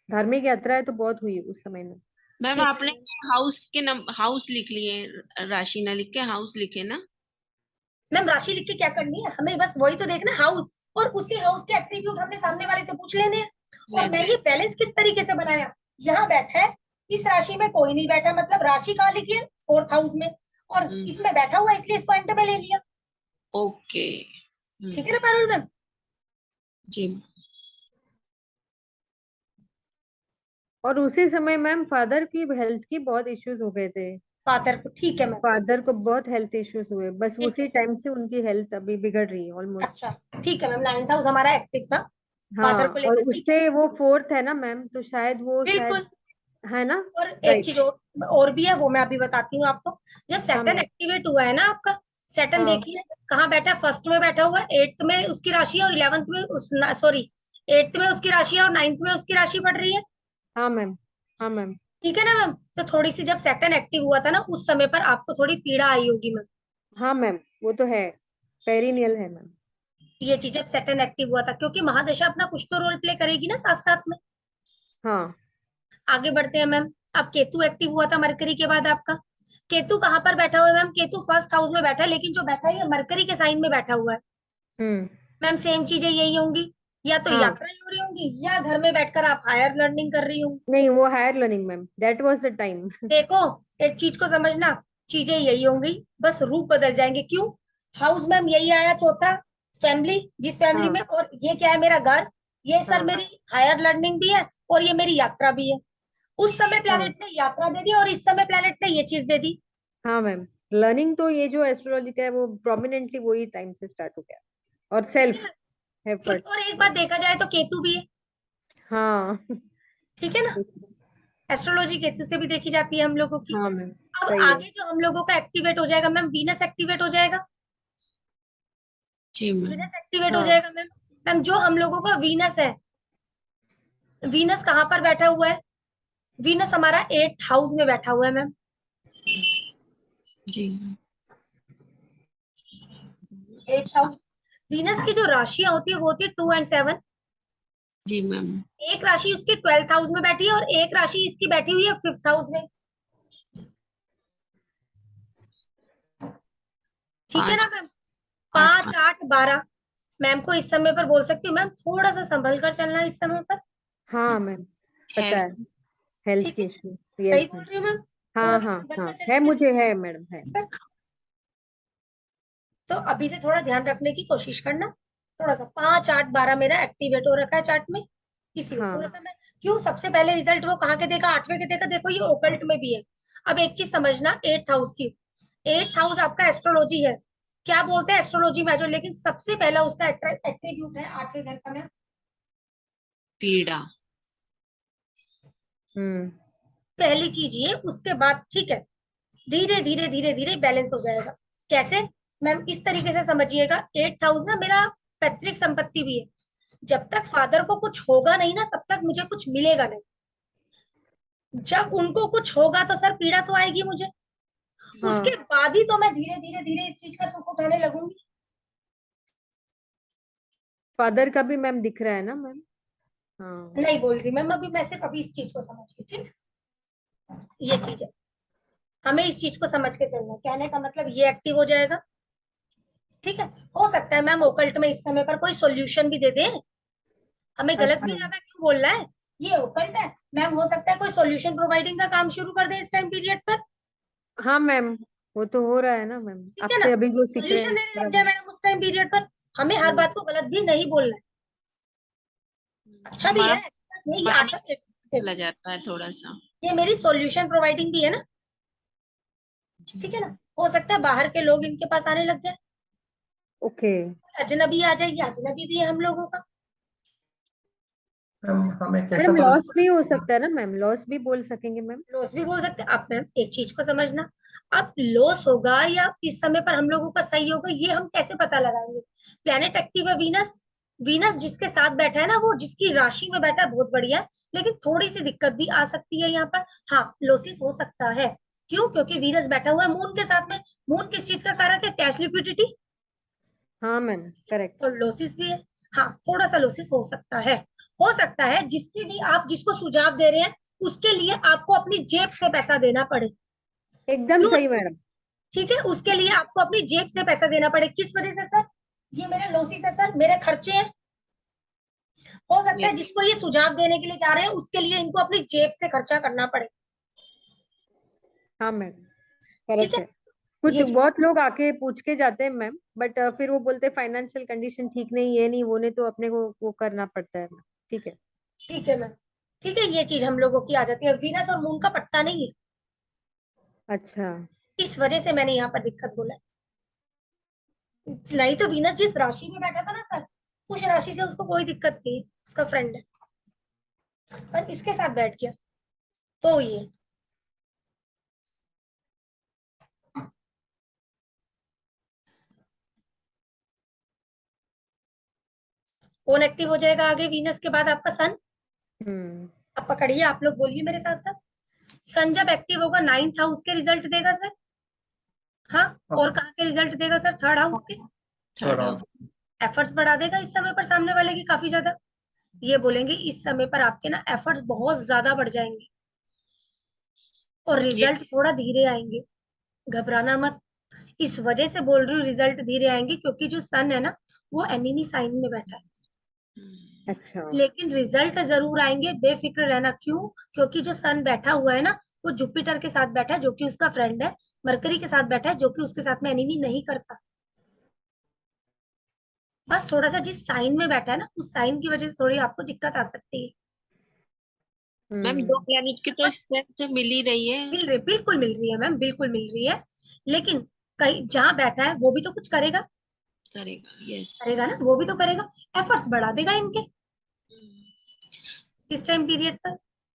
धार्मिक यात्राएं तो बहुत हुई उस समय में। मैम ठीक आपने हाउस के हाउस लिख लिए, राशि ना लिख के हाउस लिखे ना? मैम, राशि लिख के क्या करनी है हमें? बस वही तो देखना, हाउस। और उसी हाउस के एट्रीब्यूट हमने सामने वाले से पूछ लेने हैं। और लेने। मैं ये बैलेंस किस तरीके से बनाया? यहाँ बैठा है, इस राशि में कोई नहीं बैठा, मतलब राशि कहाँ लिखी है? 4th हाउस में। और इसमें बैठा हुआ है, इसलिए इसको एंटर में ले लिया। ओके। ठीक है ना पारुल मैम? जी। और उसी समय मैम फादर की हेल्थ की बहुत इश्यूज हो गए थे। फादर को, ठीक है मैम। फादर को बहुत हेल्थ इश्यूज हुए, बस ठीक उसी टाइम से उनकी हेल्थ अभी बिगड़ रही है ऑलमोस्ट। अच्छा ठीक है मैम, 9th हाउस हमारा एक्टिव था फादर को हाँ, और लेकर, ठीक है उससे वो फोर्थ है ना मैम, तो शायद वो शायद, बिल्कुल। है ना? और एक राइट। चीज और भी है, वो मैं अभी बताती हूँ आपको। जब हाँ सैटर्न मैम। एक्टिवेट हुआ है ना आपका, सैटर्न हाँ देखिए कहाँ बैठा है, फर्स्ट में बैठा हुआ है, 8th में उसकी राशि है, और 11th में उस सॉरी 8th में उसकी राशि है और 9th में उसकी राशि बढ़ रही है। हाँ मैम। हाँ मैम। ठीक है ना मैम? तो थोड़ी सी जब सैटर्न एक्टिव हुआ था ना, उस समय पर आपको थोड़ी पीड़ा आई होगी मैम। हाँ मैम, वो तो है, पेरिनियल है मैम। ये चीज जब सैटर्न एक्टिव हुआ था, क्योंकि महादशा अपना कुछ तो रोल प्ले करेगी ना साथ साथ में। हाँ। आगे बढ़ते हैं मैम। अब केतु एक्टिव हुआ था मरकरी के बाद आपका। केतु कहाँ पर बैठा हुआ है मैम? केतु फर्स्ट हाउस में बैठा है, लेकिन जो बैठा है ये मरकरी के साइन में बैठा हुआ है। हम्म। मैम सेम चीजें यही होंगी, या तो हाँ, यात्रा ही हो रही होंगी, या घर में बैठकर आप हायर लर्निंग कर रही होंगी। नहीं वो higher learning ma'am, that was the time. देखो, एक चीज को समझना, चीजें यही होंगी, बस रूप बदल जाएंगे। क्यों? हाउस मैम यही आया चौथा, फैमिली, जिस फैमिली हाँ। में, और ये क्या है, मेरा घर, ये सर हाँ। मेरी हायर लर्निंग भी है, और ये मेरी यात्रा भी है। उस समय हाँ। प्लेनेट ने यात्रा दे दी, और इस समय प्लेनेट ने ये चीज दे दी। हाँ मैम, लर्निंग तो ये जो एस्ट्रोलॉजी का है वो प्रोमिनेंटली वही टाइम से स्टार्ट हो गया, और ठीक सेल्फ है। और एफर्ट्स। एक बात देखा जाए तो केतु भी है। हाँ। ठीक है ना? एस्ट्रोलॉजी केतु से भी देखी जाती है हम लोगों की। हाँ मैम, अब सही है। आगे जो हम लोगों का एक्टिवेट हो जाएगा मैम, वीनस एक्टिवेट हो जाएगा। जी मैम। वीनस एक्टिवेट हो हाँ। जाएगा मैम। मैम जो हम लोगों का वीनस है, वीनस कहाँ पर बैठा हुआ है? वीनस हमारा 8th हाउस में बैठा हुआ है मैम। जी मैम। 8th house. वीनस की जो राशियां होती है वो होती है 2 और 7। जी मैम। एक राशि उसकी 12th हाउस में बैठी है, और एक राशि इसकी बैठी हुई है 5th हाउस में। ठीक है ना पाँच मैम? आठ 5, 8, 12। मैम को इस समय पर बोल सकती हूँ, मैम थोड़ा सा संभल कर चलना इस समय पर। हाँ मैम, पता है, हेल्थ। हेल्थ ठीक की है, इशू। सही यस बोल मैम। रही हूँ मैम? थोड़ा हाँ सा हाँ संभल हाँ, कर है, चलेंगे इस मुझे है मैडम, है। पर। तो अभी से थोड़ा ध्यान रखने की कोशिश करना। थोड़ा सा 5, 8, 12 मेरा एक्टिवेट हो रखा है चार्ट में, इसलिए थोड़ा हाँ। सा मैं, क्यों सबसे पहले रिजल्ट वो कहाँ के देखा? 8वें के देखा। देखो ये ओकल्ट में भी है। अब एक चीज समझना, 8th हाउस की, 8th हाउस आपका एस्ट्रोलॉजी है। क्या बोलते हैं एस्ट्रोलॉजी में जो, लेकिन सबसे पहला उसका एट्रीब्यूट है 8वें घर का मैम। पीड़ा। हम्म। पहली चीज ये, उसके बाद ठीक है, धीरे धीरे धीरे धीरे बैलेंस हो जाएगा। कैसे? मैम इस तरीके से समझिएगा, 8th हाउस ना मेरा पैतृक संपत्ति भी है। जब तक फादर को कुछ होगा नहीं ना, तब तक मुझे कुछ मिलेगा नहीं। जब उनको कुछ होगा तो सर पीड़ा तो आएगी मुझे। उसके हाँ, बाद ही तो मैं धीरे धीरे धीरे इस चीज का सुख उठाने लगूंगी। फादर का भी मैम दिख रहा है ना मैम। हाँ। नहीं बोल रही मैम, अभी मैं सिर्फ अभी इस चीज को समझ गई, ठीक है? ये चीज है, हमें इस चीज को समझ के चलना है। कहने का मतलब ये एक्टिव हो जाएगा। ठीक है, हो सकता है मैम ओकल्ट में इस समय पर कोई सॉल्यूशन भी दे दे। हमें गलत अच्छा भी मैम। ज्यादा क्यों बोल रहा है? ये ओकल्ट है मैम, हो सकता है कोई सॉल्यूशन प्रोवाइडिंग का काम शुरू कर दे इस टाइम पीरियड पर। हाँ मैम, वो तो हो रहा है ना मैम, ठीक है ना? आपसे अभी जो सीख रहे सॉल्यूशन हैं देने थोड़ा लग जाए बहुत। मैडम उस टाइम पीरियड पर। हमें हर हम्म। बात को गलत भी नहीं बोलना है। अच्छा भी हमारा है, ऐसा नहीं मन आता। चला जाता है थोड़ा सा। ये मेरी सॉल्यूशन प्रोवाइडिंग भी है ना। जी ठीक है ना? जी। हो सकता है बाहर के लोग इनके पास आने लग जाए, ओके। अजनबी आ जाएगी, अजनबी भी है हम लोगों का। मैम हमें कैसा मैडम पता लॉस भी हो चलेगा? सकता है ना मैम, लॉस भी बोल सकेंगे मैम। लॉस भी बोल सकते हैं आप मैम। एक चीज को समझना, अब लॉस होगा या इस समय पर हम लोगों का सही होगा, ये हम कैसे पता लगाएंगे? प्लेनेट एक्टिव है वीनस। वीनस जिसके साथ बैठा है ना, वो जिसकी राशि में बैठा है, बहुत बढ़िया है, लेकिन थोड़ी सी दिक्कत भी आ सकती है यहाँ पर। हाँ, लॉसेस हो सकता है। क्यों? क्योंकि वीनस बैठा हुआ है मून के साथ में। मून किस चीज का कारक है? Cash liquidity. हाँ मैम, करेक्ट। और लॉसेस भी है। हाँ, थोड़ा सा लॉसेस हो सकता है। हो सकता है जिसके भी आप जिसको सुझाव दे रहे हैं, उसके लिए आपको अपनी जेब से पैसा देना पड़े। एकदम क्यों? सही मैडम। ठीक है, उसके लिए आपको अपनी जेब से पैसा देना पड़े। किस वजह से सर? ये मेरे लॉसेस है सर, मेरे खर्चे हैं। हो सकता ये है जिसको ये सुझाव देने के लिए जा रहे हैं, उसके लिए इनको अपनी जेब से खर्चा करना पड़े। हाँ मैम, ठीक करेक्ट है, है। कुछ ये चीज। बहुत लोग आके पूछ के जाते हैं मैम, बट फिर वो बोलते हैं फाइनेंशियल कंडीशन ठीक नहीं, ये नहीं वो नहीं, तो अपने को वो करना पड़ता है मैम। ठीक है। ठीक है मैम। ठीक है, ये चीज हम लोगों की आ जाती है। वीनस और मून का पट्टा नहीं है। अच्छा। इस वजह से मैंने यहाँ पर दिक्कत बोला। नहीं तो वीनस जिस राशि में बैठा था ना सर, उस राशि से उसको कोई दिक्कत नहीं है, उसका फ्रेंड है, पर इसके साथ बैठ गया तो ये कौन एक्टिव हो जाएगा आगे वीनस के बाद? आपका सन। हम्म। आप पकड़िए, आप लोग बोलिए मेरे साथ साथ। सन जब एक्टिव होगा 9th हाउस के रिजल्ट देगा सर। हाँ, और कहाँ के रिजल्ट देगा सर? 3rd हाउस के। थर्ड थोड़ा हाउस। एफर्ट्स बढ़ा देगा इस समय पर सामने वाले की काफी ज्यादा। ये बोलेंगे इस समय पर आपके ना एफर्ट्स बहुत ज्यादा बढ़ जाएंगे और ये रिजल्ट थोड़ा धीरे आएंगे। घबराना मत। इस वजह से बोल रही हूँ रिजल्ट धीरे आएंगे, क्योंकि जो सन है ना, वो एनिमी साइन में बैठा है। अच्छा। लेकिन रिजल्ट जरूर आएंगे, बेफिक्र रहना। क्यों? क्योंकि जो सन बैठा हुआ है ना, वो जुपिटर के साथ बैठा है जो कि उसका फ्रेंड है, मरकरी के साथ बैठा है जो कि उसके साथ में एनिमी नहीं करता। बस थोड़ा सा जिस साइन में बैठा है ना, उस साइन की वजह से थोड़ी आपको दिक्कत आ सकती है। मैम दो हम्म। प्लेनेट की तो बस स्ट्रेंथ मिल ही रही है। मिल रही, बिल्कुल मिल रही है मैम, बिल्कुल मिल रही है। लेकिन कहीं जहां बैठा है वो भी तो कुछ करेगा। करेगा, यस। करेगा ना, वो भी तो करेगा। एफर्ट्स बढ़ा देगा इनके इस टाइम पीरियड पर।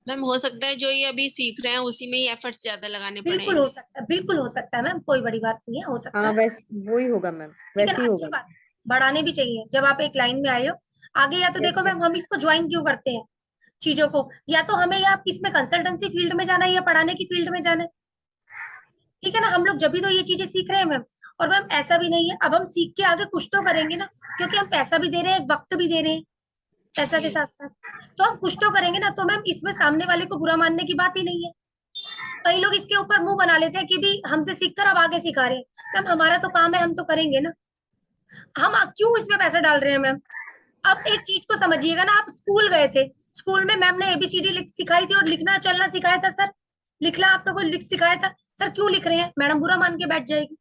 मैम हो सकता है जो ये अभी सीख रहे हैं उसी में ही एफर्ट्स ज्यादा लगाने बिल्कुल हो पड़ेंगे। सकता है, बिल्कुल हो सकता है मैम, कोई बड़ी बात नहीं है, हो सकता हाँ, है। वैस वो ही होगा मैम, लेकिन वैसे ही अच्छी होगा। बात है, बढ़ाने भी चाहिए जब आप एक लाइन में आए हो आगे। या तो यस देखो मैम, मैम। हम इसको ज्वाइन क्यों करते हैं चीजों को? या तो हमें या इसमें कंसल्टेंसी फील्ड में जाना है या पढ़ाने की फील्ड में जाना है। ठीक है ना, हम लोग जब भी तो ये चीजें सीख रहे हैं मैम। और मैम ऐसा भी नहीं है, अब हम सीख के आगे कुछ तो करेंगे ना, क्योंकि हम पैसा भी दे रहे हैं, वक्त भी दे रहे हैं पैसा के ये साथ साथ। तो हम कुछ तो करेंगे ना, तो मैम इसमें सामने वाले को बुरा मानने की बात ही नहीं है। कई लोग इसके ऊपर मुंह बना लेते हैं कि भी हमसे सीखकर अब आगे सिखा रहे हैं। मैम हमारा तो काम है, हम तो करेंगे ना। हम क्यों इसमें पैसा डाल रहे हैं मैम? अब एक चीज को समझिएगा ना, आप स्कूल गए थे, स्कूल में मैम ने एबीसीडी सिखाई थी और लिखना चलना सिखाया था सर। लिखना आप लोगों को लिख सिखाया था सर, क्यों लिख रहे हैं? मैडम बुरा मान के बैठ जाएगी।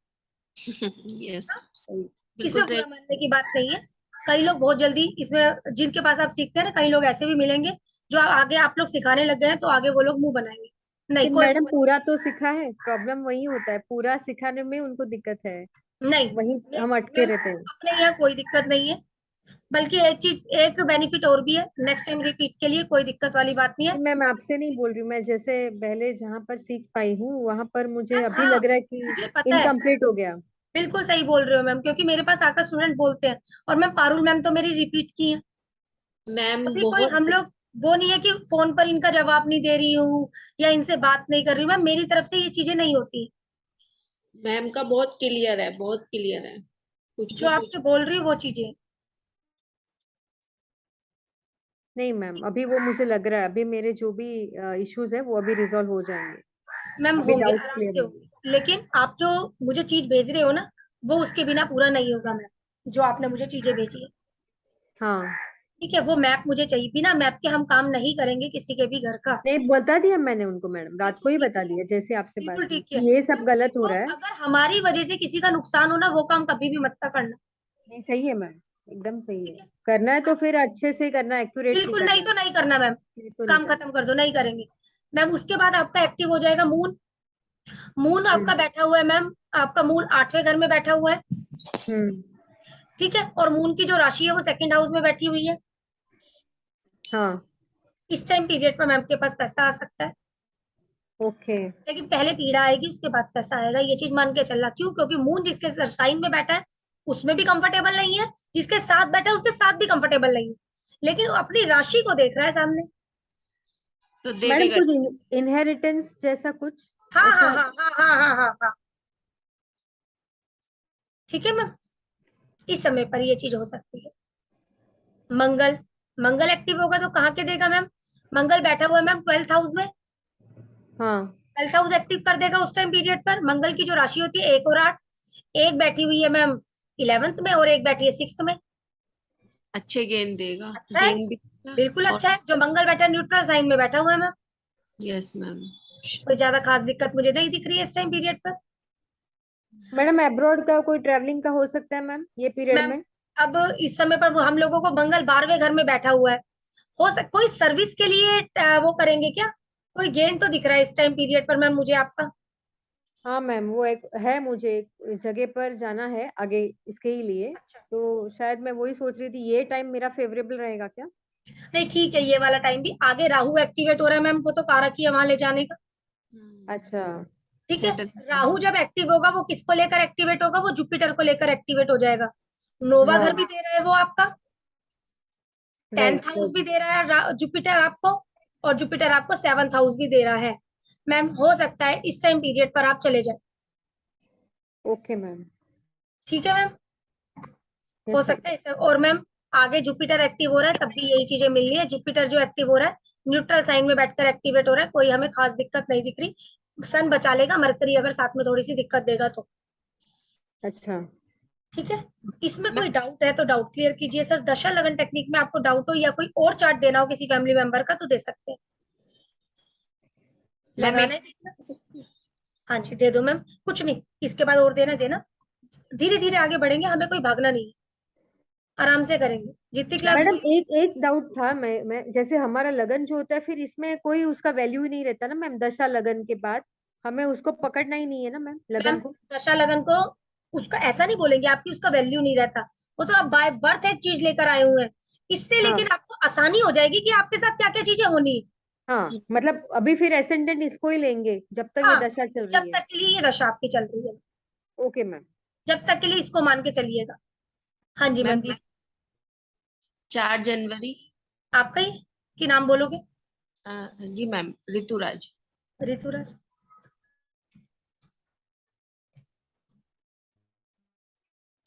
यस, सही, बिल्कुल इसमें सही। बुरा मानने की बात नहीं है। कई लोग बहुत जल्दी इसमें, जिनके पास आप सीखते हैं ना, कई लोग ऐसे भी मिलेंगे जो आगे आप लोग सिखाने लग गए हैं तो आगे वो लोग मुंह बनाएंगे। नहीं लेकिन कोई मैडम पूरा तो सीखा है, प्रॉब्लम वही होता है, पूरा सिखाने में उनको दिक्कत है, नहीं, वही हम अटके मैम रहते हैं। अपने यहाँ कोई दिक्कत नहीं है। बल्कि एक चीज, एक बेनिफिट और भी है, नेक्स्ट टाइम रिपीट के लिए कोई दिक्कत वाली बात नहीं है। नहीं, मैं आपसे नहीं बोल रही हूँ, मैं जैसे पहले जहाँ पर सीख पाई हूँ वहां पर मुझे मैम अभी हाँ, लग रहा है कि मुझे पता है, इनकम्प्लीट हो गया। बिल्कुल सही बोल रहे हो मैम, क्योंकि मेरे पास आकर स्टूडेंट बोलते हैं। और मैम पारुल मैम तो मेरी रिपीट की है। मैम अभी कोई बहुत। हम लोग वो नहीं है कि फोन पर इनका जवाब नहीं दे रही हूँ या इनसे बात नहीं कर रही हूँ। मैम मेरी तरफ से ये चीजें नहीं होती। मैम का बहुत क्लियर है, बहुत क्लियर है, कुछ जो भी आपके पूछ। बोल रही हूँ वो चीजें। नहीं मैम, अभी वो मुझे लग रहा है अभी मेरे जो भी इश्यूज है वो अभी रिजॉल्व हो जाएंगे, मैम अभी होंगे, डाउट आराम क्लियर से होंगे। होंगे, लेकिन आप जो मुझे चीज भेज रहे हो ना, वो उसके बिना पूरा नहीं होगा मैम। जो आपने मुझे चीजें भेजी है, हाँ। ठीक है, वो मैप मुझे चाहिए। बिना मैप के हम काम नहीं करेंगे किसी के भी घर का। नहीं, बता दिया मैंने उनको मैडम, रात को बिल्कुल ही ठीक बता है, दिया जैसे आपसे बात बिल्कुल हुई ठीक है कि ये सब मैम। गलत हो देखो, रहा है। अगर हमारी वजह से किसी का नुकसान होना, वो काम कभी भी मत करना। नहीं, सही है मैम, एकदम सही है। ठीक है, करना है तो आप फिर अच्छे से करना है, एक्यूरेटली बिल्कुल नहीं करना है, तो नहीं करना मैम। नहीं तो नहीं काम करना। खत्म कर दो, नहीं करेंगे मैम। उसके बाद आपका एक्टिव हो जाएगा मून। मून आपका हम्म। बैठा हुआ है मैम, आपका मून 8वें घर में बैठा हुआ है। हम्म। ठीक है, और मून की जो राशि है वो 2nd हाउस में बैठी हुई है। हाँ। इस टाइम पीरियड पर मैम के पास पैसा आ सकता है, ओके। लेकिन पहले पीड़ा आएगी, उसके बाद पैसा आएगा, ये चीज मान के चलना। क्यों? क्योंकि मून जिसके साइन में बैठा है उसमें भी कंफर्टेबल नहीं है, जिसके साथ बैठा है उसके साथ भी कंफर्टेबल नहीं है, लेकिन वो अपनी राशि को देख रहा है सामने। तो दे मैडम देगा। कुछ इनहेरिटेंस जैसा कुछ हाँ हाँ ऐसा? हाँ हाँ हाँ हाँ हाँ हाँ। ठीक है मैम, इस समय पर ये चीज हो सकती है। मंगल, मंगल एक्टिव होगा तो कहाँ के देगा मैम? मंगल बैठा हुआ है मैम 12th हाउस में। हाँ। 12th हाउस एक्टिव कर देगा उस टाइम पीरियड पर। मंगल की जो राशि होती है 1 और 8, एक बैठी हुई है मैम 11th में और एक बैठी है 6th में। अच्छे गेंद देगा, अच्छा है, गेंद भी देगा। बिल्कुल और अच्छा है। जो मंगल बैठा है न्यूट्रल साइन में बैठा हुआ है मैम। Yes ma'am. कोई ज्यादा खास दिक्कत मुझे नहीं दिख रही है इस टाइम पीरियड पर। मैडम अब्रॉड का कोई ट्रैवलिंग का हो सकता है मैम ये पीरियड मैम में? अब इस समय पर हम लोगों को मंगल 12वें घर में बैठा हुआ है। कोई सर्विस के लिए वो करेंगे क्या? कोई गेन तो दिख रहा है इस टाइम पीरियड पर मैम मुझे आपका। हाँ मैम, वो एक है, मुझे एक जगह पर जाना है आगे इसके ही लिए, अच्छा, तो शायद मैं वही सोच रही थी, ये टाइम मेरा फेवरेबल रहेगा क्या? नहीं ठीक है, ये वाला टाइम भी आगे राहु एक्टिवेट हो रहा है मैम, वो तो कारक ही है वहां ले जाने का। अच्छा। ठीक है, राहु सैटर्न। जब एक्टिव होगा वो किसको लेकर एक्टिवेट होगा, वो जुपिटर को लेकर एक्टिवेट हो जाएगा। नोवा घर भी हाँ, दे रहा है वो आपका, टेंथ राइट हाउस राइट। भी दे रहा है जुपिटर आपको, और जुपिटर आपको सेवंथ हाउस भी दे रहा है। मैम हो सकता है इस टाइम पीरियड पर आप चले जाए। Okay ma'am. ठीक है मैम, हो यस मैम। सकता है इससे। और मैम आगे जुपिटर एक्टिव हो रहा है तब भी यही चीजें मिल रही है। जुपिटर जो एक्टिव हो रहा है न्यूट्रल साइन में बैठकर एक्टिवेट हो रहा है, कोई हमें खास दिक्कत नहीं दिख रही। सन बचा लेगा, मरकरी अगर साथ में थोड़ी सी दिक्कत देगा तो। अच्छा। ठीक है, इसमें कोई डाउट है तो डाउट क्लियर कीजिए सर। दशा लगन टेक्निक में आपको डाउट हो या कोई और चार्ट देना हो किसी फैमिली मेंबर का तो दे सकते हैं। मैम लगाना एक है किसी का? हाँ जी दे दो मैम, कुछ नहीं, इसके बाद और देना देना। धीरे धीरे आगे बढ़ेंगे, हमें कोई भागना नहीं है, आराम से करेंगे जितनी क्लास मैडम, बोली। एक एक डाउट था, मैं जैसे हमारा लगन जो होता है, फिर इसमें कोई उसका वैल्यू ही नहीं रहता ना मैम, दशा लगन के बाद हमें उसको पकड़ना ही नहीं है ना मैम, मैम लगन को? दशा लगन को उसका ऐसा नहीं बोलेंगे आपकी उसका वैल्यू नहीं रहता, वो तो आप बाय बर्थ एक चीज लेकर आए हुए हैं इससे, हाँ लेकिन आपको आसानी हो जाएगी कि आपके साथ क्या क्या चीजें होनी है। हाँ, मतलब अभी फिर एसेंडेंट इसको ही लेंगे जब तक ये हाँ, दशा चल जब रही है? तक के लिए ये दशा आपकी चल रही है, ओके मैम। जब तक के लिए इसको मान के चलिएगा। हाँ जी मैम मैम दीदी। 4 जनवरी। आपका ही कि नाम बोलोगे? जी मैम, ऋतुराज। ऋतुराज।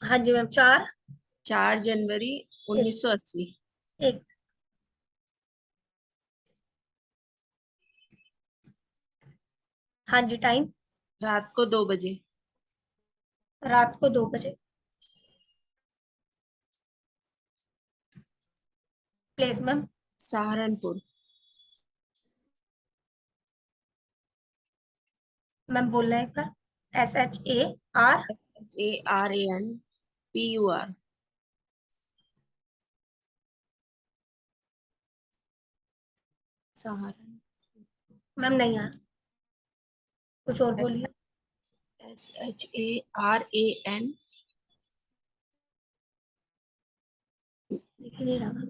हाँ जी मैम, 4 जनवरी एक 1980। एक हाँ जी टाइम रात को 2 बजे। रात को 2 बजे। Place ma'am? सहारनपुर। मैम बोलना है एक बार। SHAR। ARANPUR। सहारन। मैम नहीं यार, कुछ और बोलिए। SHARAN। दिख ही नहीं रहा मैम।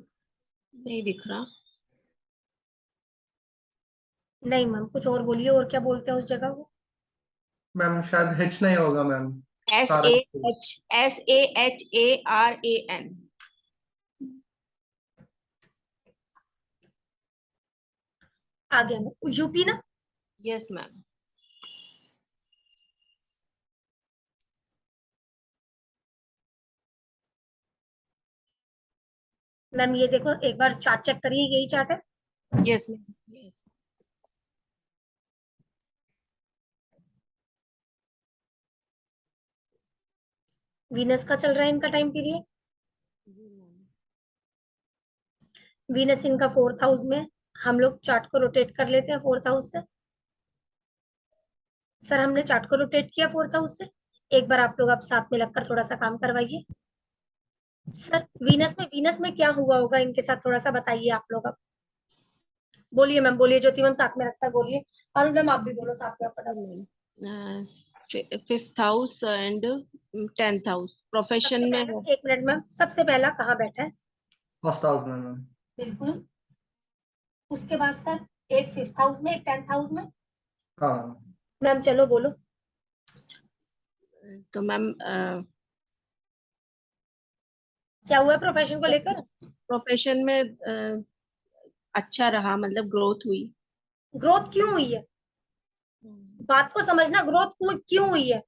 नहीं दिख रहा। नहीं मैम, कुछ और बोलिए, और क्या बोलते हैं उस जगह को? मैम शायद हिच नहीं होगा ma'am. S A Saharanpur. H SAHARAN। आगे मैम, यूपी ना? Yes ma'am. मैम ये देखो एक बार चार्ट चेक करिए, यही चार्ट है। Yes ma'am. वीनस का चल रहा है इनका टाइम पीरियड। वीनस इनका फोर्थ हाउस में। हम लोग चार्ट को रोटेट कर लेते हैं फोर्थ हाउस से। सर हमने चार्ट को रोटेट किया फोर्थ हाउस से, एक बार आप लोग अब साथ में लगकर थोड़ा सा काम करवाइए। सर वीनस में क्या हुआ होगा इनके साथ, थोड़ा सा बताइए आप लोग अब। बोलिए मैम, बोलिए ज्योति मैम, साथ में रखकर बोलिए। और मैम आप भी बोलो साथ में फटाफट से। 5th house and 10th house सबसे प्रोफेशन में। पहला, एक मिनट मैम, सबसे पहला कहाँ बैठा है? फर्स्ट हाउस में मैम। बिल्कुल। उसके बाद सर एक फिफ्थ हाउस में, एक टेंथ हाउस में। हाँ मैम चलो बोलो। तो मैम क्या हुआ प्रोफेशन को लेकर? प्रोफेशन में अच्छा रहा, मतलब ग्रोथ हुई। ग्रोथ क्यों हुई है? बात को समझना, ग्रोथ क्यों हुई है?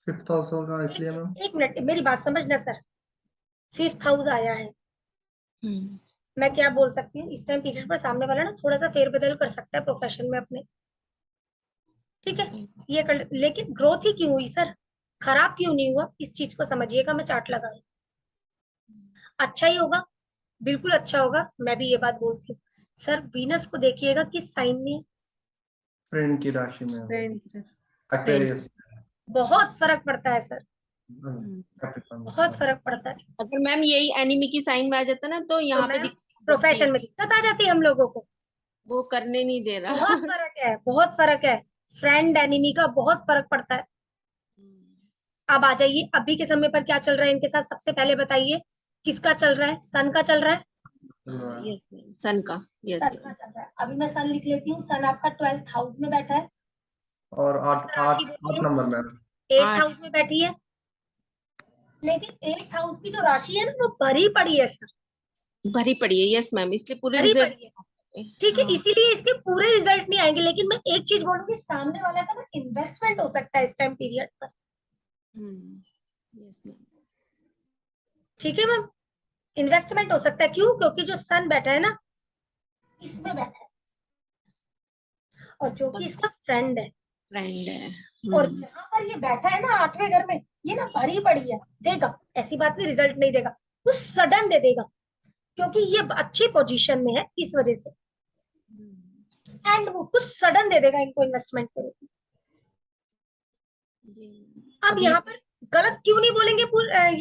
फिफ्थ हाउस होगा इसलिए मैम। एक मिनट मेरी बात समझना सर। फिफ्थ हाउस आया है, हम्म। मैं क्या बोल सकती हूँ, इस टाइम पीरियड पर सामने वाला ना थोड़ा सा फेरबदल कर सकता है प्रोफेशन में अपने। ठीक है, ये कर, लेकिन ग्रोथ ही क्यों हुई सर? खराब क्यों नहीं हुआ, इस चीज को समझिएगा। मैं चार्ट लगा रही हूँ, अच्छा ही होगा, बिल्कुल अच्छा होगा, मैं भी ये बात बोलती हूँ। सर वीनस को देखिएगा किस साइन में है? फ्रेंड की राशि में। फ्रेंड। एक्वेरियस। बहुत फर्क पड़ता है सर, हम्म। बहुत फर्क पड़ता है। अगर मैम यही एनिमी की साइन में आ जाता ना तो तो यहाँ पे मैम दिक्कत होती। प्रोफेशन में दिक्कत आ जाती है हम लोगों को। वो करने नहीं दे बहुत रहा। फर्क है, बहुत फर्क है। फ्रेंड एनिमी का बहुत फर्क पड़ता है। अब आ जाइए, अभी के समय पर क्या चल रहा है इनके साथ, सबसे पहले बताइए किसका चल रहा है? सन का चल रहा है। यस मैम, सन का। यस सन का मैम। चल रहा है। अभी मैं सन लिख लेती हूँ। सन आपका 12th हाउस में बैठा है। और आठ राशि आठ देखिए, आठ नंबर मैम। 8th आठ। हाउस में बैठी है। लेकिन 8th हाउस की जो राशि है ना, वो भरी पड़ी है सर, भरी पड़ी है, यस मैम, इसलिए पूरे भरी रिजल्ट। पड़ी है। ठीक है, हाँ। इसीलिए इसके पूरे रिजल्ट नहीं आएंगे। लेकिन मैं एक चीज बोलूंगी, सामने वाला का ना इन्वेस्टमेंट हो सकता है इस टाइम पीरियड पर। Yes ma'am. ठीक है मैम, इन्वेस्टमेंट हो सकता है। क्यों? क्योंकि जो सन बैठा है ना, इसमें बैठा है, और जो कि इसका फ्रेंड है। फ्रेंड है। और जहां पर ये बैठा है ना, 8वें घर में, ये ना भरी पड़ी है। देगा, ऐसी बात नहीं रिजल्ट नहीं देगा, कुछ सडन दे देगा, क्योंकि ये अच्छी पोजीशन में है इस वजह से। एंड वो कुछ सडन दे देगा इनको इन्वेस्टमेंट के रूप में। अब अभी यहाँ पर गलत क्यों नहीं बोलेंगे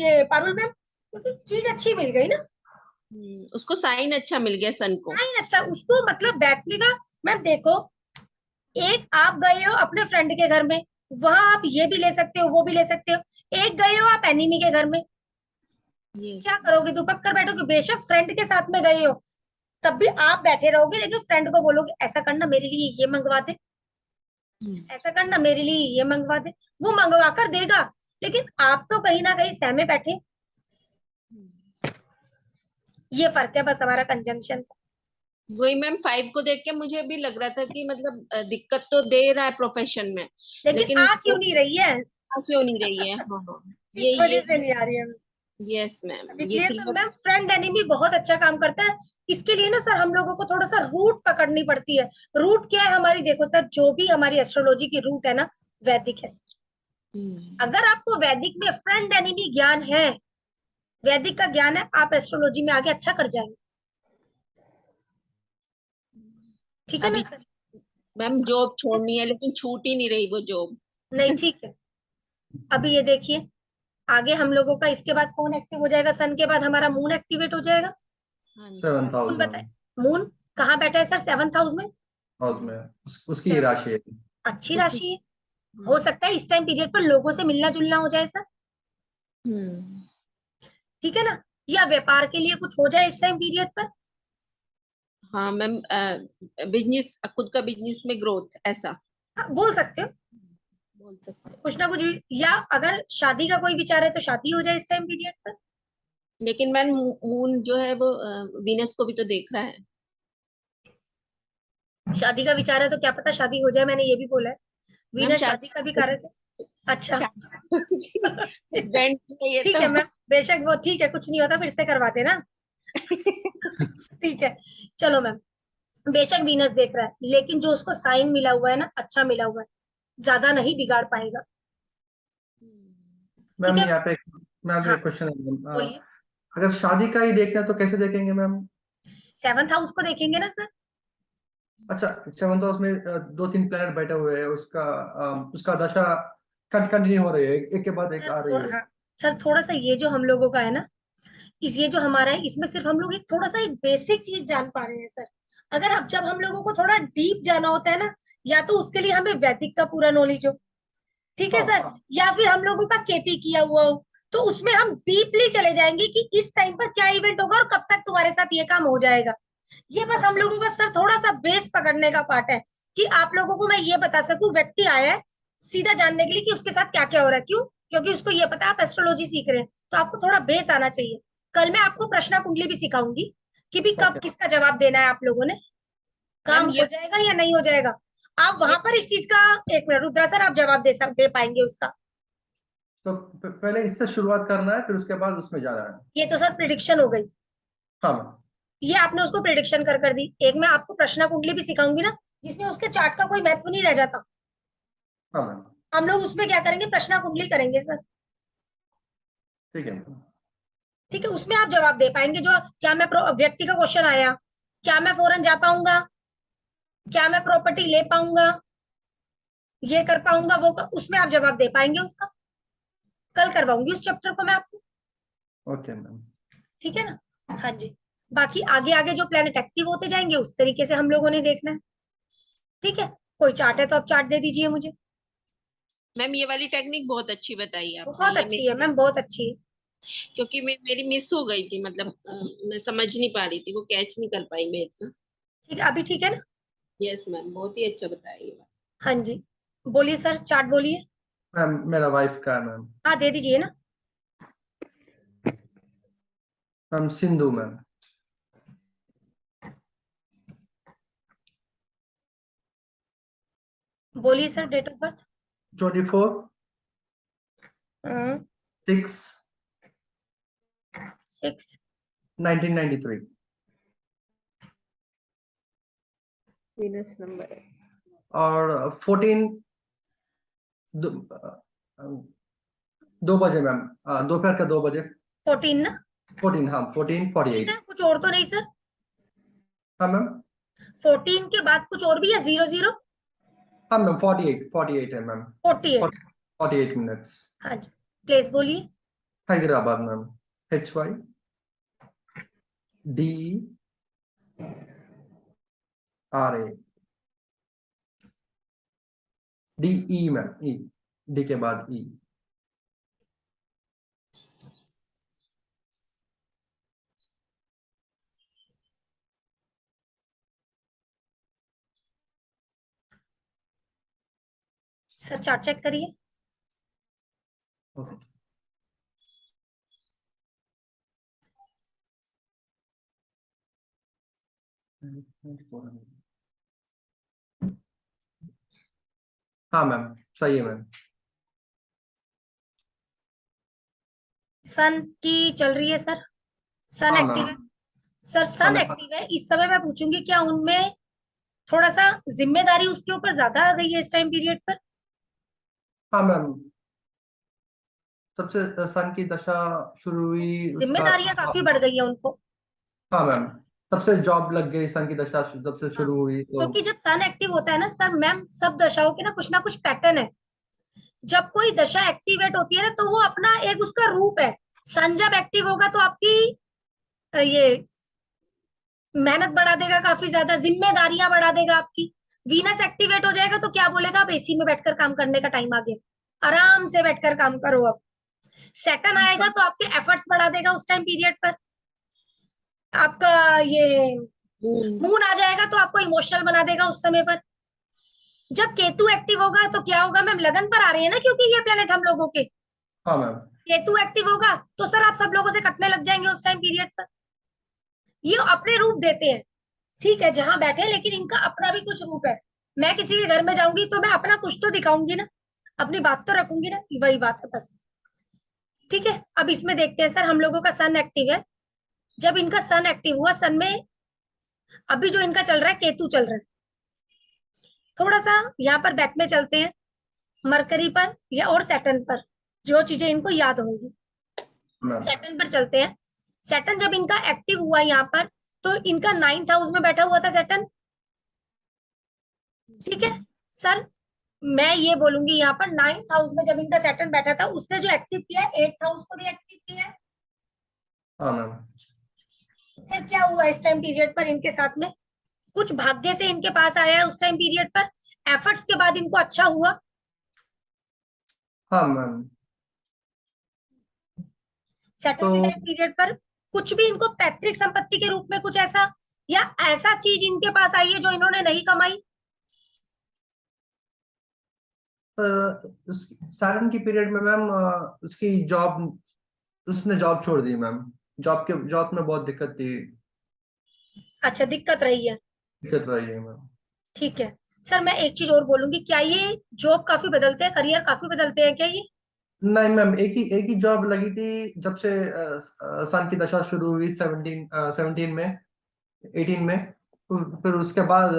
ये पारुल मैम? क्योंकि चीज अच्छी मिल गई ना, उसको साइन अच्छा मिल गया सन को। साइन अच्छा, उसको मतलब बैठने का। मैम देखो, एक आप गए हो अपने फ्रेंड के घर में, वहां आप ये भी ले सकते हो, वो भी ले सकते हो। एक गए हो आप एनिमी के घर में, यस। क्या करोगे? दुपक कर बैठोगे। बेशक फ्रेंड के साथ में गए हो, तब भी आप बैठे रहोगे, लेकिन फ्रेंड को बोलोगे ऐसा करना मेरे लिए ये मंगवा दे, ऐसा करना मेरे लिए ये मंगवा दे। वो मंगवा कर देगा, लेकिन आप तो कहीं ना कहीं सहमे बैठे। ये फर्क है बस हमारा कंजंक्शन का। वही मैम, 5 को देख के मुझे भी लग रहा था कि मतलब दिक्कत तो दे रहा है प्रोफेशन में, लेकिन लेकिन आ क्यों नहीं रही है? क्यों नहीं रही है? हाँ हाँ। इस वजह ये से नहीं आ रही है। यस मैम, अभी ये क्लियर? तो क्लियर। मैम फ्रेंड एनिमी बहुत अच्छा काम करता है। इसके लिए ना सर हम लोगों को थोड़ा सा रूट पकड़नी पड़ती है। रूट क्या है हमारी? देखो सर, जो भी हमारी एस्ट्रोलॉजी की रूट है ना, वैदिक है सर। अगर आपको वैदिक में फ्रेंड एनिमी ज्ञान है, वैदिक का ज्ञान है, आप एस्ट्रोलॉजी में आगे अच्छा कर जाएंगे। ठीक है ना अभी सर? मैम जॉब छोड़नी है, लेकिन छूट ही नहीं रही वो जॉब। नहीं, ठीक है। अभी ये देखिए, आगे हम लोगों का इसके बाद कौन एक्टिव हो जाएगा? सन के बाद हमारा मून एक्टिवेट हो जाएगा। हाँ जी। 7th मून हाउस बताए, मैम। मून कहाँ बैठा है सर? 7th हाउस में। हाउस में उसकी ये 7th राशि है। अच्छी उसकी। राशि है। हो सकता है इस टाइम पीरियड पर लोगों से मिलना जुलना हो जाए सर। हम्म। ठीक है ना? या व्यापार के लिए कुछ हो जाए इस टाइम पीरियड पर। हाँ मैम, बिजनेस, खुद का बिजनेस में ग्रोथ, ऐसा हाँ, बोल सकते हो। बोल सकते हैं। कुछ ना कुछ या अगर शादी का कोई विचार है तो शादी हो जाए इस टाइम पीरियड पर। लेकिन मैम मून जो है वो वीनस को भी तो देख रहा है। शादी का विचार है तो क्या पता शादी हो जाए, मैंने ये भी बोला है। मैम वीनस शादी का भी शादी कारक है। अच्छा। हस्बैंड ये ठीक तो। है मैम, बेशक वो ठीक है, कुछ नहीं होता फिर से करवा देना। ठीक है, चलो मैम। बेशक वीनस देख रहा है, लेकिन जो उसको साइन मिला हुआ है ना, अच्छा मिला हुआ है, ज्यादा नहीं बिगाड़ पाएगा। ठीक मैम है। यहाँ पे मैम हाँ, एक क्वेश्चन है मैम। बोलिए। अगर शादी का ही देखना है तो कैसे देखेंगे मैम? 7th हाउस को देखेंगे ना सर। अच्छा, 7th हाउस में दो तीन प्लैनेट बैठे हुए हैं, उसका दशा कंटिन्यू हो रही है, एक के बाद एक सर आ रही है। हाँ सर, थोड़ा सा ये जो हम लोगों का है ना, इस ये जो हमारा है, इसमें सिर्फ हम लोग एक थोड़ा सा एक बेसिक चीज जान पा रहे हैं सर। अगर अब जब हम लोगों को थोड़ा डीप जाना होता है ना, या तो उसके लिए हमें वैदिक का पूरा नॉलेज हो, ठीक है हाँ सर, हाँ। या फिर हम लोगों का केपी किया हुआ हो, तो उसमें हम डीपली चले जाएंगे कि इस टाइम पर क्या इवेंट होगा और कब तक तुम्हारे साथ ये काम हो जाएगा। ये बस हम अच्छा लोगों का सर थोड़ा सा बेस पकड़ने का पार्ट है, कि आप लोगों को मैं ये बता सकूं व्यक्ति आया है सीधा जानने के लिए कि उसके साथ क्या क्या हो रहा है। क्यों? क्योंकि उसको ये पता है आप एस्ट्रोलॉजी सीख रहे हैं, तो आपको थोड़ा बेस आना चाहिए। कल मैं आपको प्रश्न कुंडली भी सिखाऊंगी कि भी कब ओके किसका जवाब देना है आप लोगों ने, काम मैम हो जाएगा या नहीं हो जाएगा। आप ये वहां पर इस चीज का, एक मिनट रुद्रा सर, आप जवाब दे पाएंगे उसका। तो पहले इससे शुरुआत करना है, फिर उसके बाद उसमें जाना है। ये तो सर प्रिडिक्शन हो गई। हाँ मैम। ये आपने उसको प्रिडिक्शन कर दी। एक मैं आपको प्रश्न कुंडली भी सिखाऊंगी ना, जिसमें उसके चार्ट का कोई महत्व नहीं रह जाता। हाँ मैम। हम लोग उसमें क्या करेंगे? प्रश्न कुंडली करेंगे सर। ठीक है मैम। ठीक है, उसमें आप जवाब दे पाएंगे। जो क्या मैं व्यक्ति का क्वेश्चन आया, क्या मैं फॉरेन जा पाऊंगा, क्या मैं प्रॉपर्टी ले पाऊंगा, ये कर पाऊंगा, उसमें आप जवाब दे पाएंगे उसका। कल करवाऊंगी उस चैप्टर को मैं आपको। Okay ma'am. ठीक है ना? हाँ जी। बाकी आगे आगे जो प्लेनेट एक्टिव होते जाएंगे उस तरीके से हम लोगों ने देखना है। ठीक है। कोई चार्ट है तो आप चार्ट दे दीजिए मुझे। मैम ये वाली टेक्निक बहुत अच्छी बताई आपने, बहुत ये अच्छी है मैम, बहुत अच्छी है। क्योंकि मेरी मिस हो गई थी, मतलब मैं समझ नहीं पा रही थी, वो कैच नहीं कर पाई मैं इतना। ठीक है, अभी ठीक है ना? यस मैम, बहुत ही अच्छा बताया ये। हाँ जी, बोलिए सर, चार्ट बोलिए। मैम मेरा वाइफ का है मैम। हाँ दे दीजिए ना। Ma'am Sindhu ma'am. बोलिए sir, date of birth. 24 6 6 1993। Venus number है। और 14 2 बजे मैम, दोपहर का 2 बजे। 14 ना? 14, हाँ 14:48। ठीक है, कुछ और तो नहीं सर? हाँ मैम। 14 के बाद कुछ और भी है? 00? हाँ मैम 48 है मैम। 48। 48 मिनट्स। हाँ जी, प्लेस बोलिए। Hyderabad ma'am. HYDERA DE ma'am, E D के बाद ई। सर चार्ट चेक करिए। ओके। हाँ मैम, सही है मैम। सन की चल रही है सर, सन हाँ एक्टिव है। मैम। सर हाँ सन मैम। एक्टिव है, इस समय मैं पूछूंगी क्या उनमें थोड़ा सा जिम्मेदारी उसके ऊपर ज्यादा आ गई है इस टाइम पीरियड पर? हाँ मैम, सबसे सन की दशा शुरू हुई उसका। जिम्मेदारियां काफी बढ़ गई है उनको। हाँ मैम, सबसे जॉब लग गई, सन की दशा जब से हाँ, शुरू हुई तो। क्योंकि जब सन एक्टिव होता है ना सर मैम, सब दशाओं के ना कुछ पैटर्न है। जब कोई दशा एक्टिवेट होती है ना तो वो अपना एक उसका रूप है। सन जब एक्टिव होगा तो आपकी ये मेहनत बढ़ा देगा, काफी ज्यादा जिम्मेदारियां बढ़ा देगा आपकी। वीनस एक्टिवेट हो जाएगा तो क्या बोलेगा, आप एसी में बैठकर काम करने का टाइम आ गया, आराम से बैठकर काम करो अब। सैटर्न आएगा तो आपके एफर्ट्स बढ़ा देगा उस टाइम पीरियड पर। आपका ये मून आ जाएगा तो आपको इमोशनल बना देगा उस समय पर। जब केतु एक्टिव होगा तो क्या होगा मैम, लगन पर आ रहे हैं ना क्योंकि ये प्लेनेट हम लोगों के। हाँ मैम। केतु एक्टिव होगा तो सर आप सब लोगों से कटने लग जाएंगे उस टाइम पीरियड पर। ये अपने रूप देते हैं, ठीक है, जहां बैठे, लेकिन इनका अपना भी कुछ रूप है। मैं किसी के घर में जाऊंगी तो मैं अपना कुछ तो दिखाऊंगी ना, अपनी बात तो रखूंगी ना, वही बात है बस। ठीक है, अब इसमें देखते हैं सर, हम लोगों का सन एक्टिव है। जब इनका सन एक्टिव हुआ, सन में अभी जो इनका चल रहा है केतु चल रहा है। थोड़ा सा यहाँ पर बैक में चलते हैं, मरकरी पर या और सैटर्न पर, जो चीजें इनको याद होंगी। मैम। सैटर्न पर चलते हैं। सैटर्न जब इनका एक्टिव हुआ यहाँ पर, तो इनका 9th हाउस में बैठा हुआ था सैटर्न। ठीक है सर, मैं ये बोलूंगी यहाँ पर 9th हाउस में जब इनका सैटर्न बैठा था, उसने जो एक्टिव किया है 8th हाउस को भी एक्टिव किया है। हाँ मैम। सर क्या हुआ इस टाइम पीरियड पर इनके साथ में, कुछ भाग्य से इनके पास आया है उस टाइम पीरियड पर, एफर्ट्स के बाद इनको अच्छा हुआ। हाँ मैम। सैटर्न तो के टाइम पीरियड पर कुछ भी इनको पैतृक संपत्ति के रूप में कुछ ऐसा, या ऐसा चीज इनके पास आई है जो इन्होंने नहीं कमाई। सैटर्न की पीरियड में मैम उसकी जॉब, उसने जॉब छोड़ दी मैम। जॉब में बहुत दिक्कत थी। अच्छा, दिक्कत रही है। दिक्कत रही है मैम। ठीक है सर, मैं एक चीज और बोलूंगी, क्या ये जॉब काफी बदलते हैं, करियर काफी बदलते हैं क्या ये? नहीं मैम, एक ही जॉब लगी थी जब से सन की दशा शुरू हुई 17 में, 18 में। फिर उसके बाद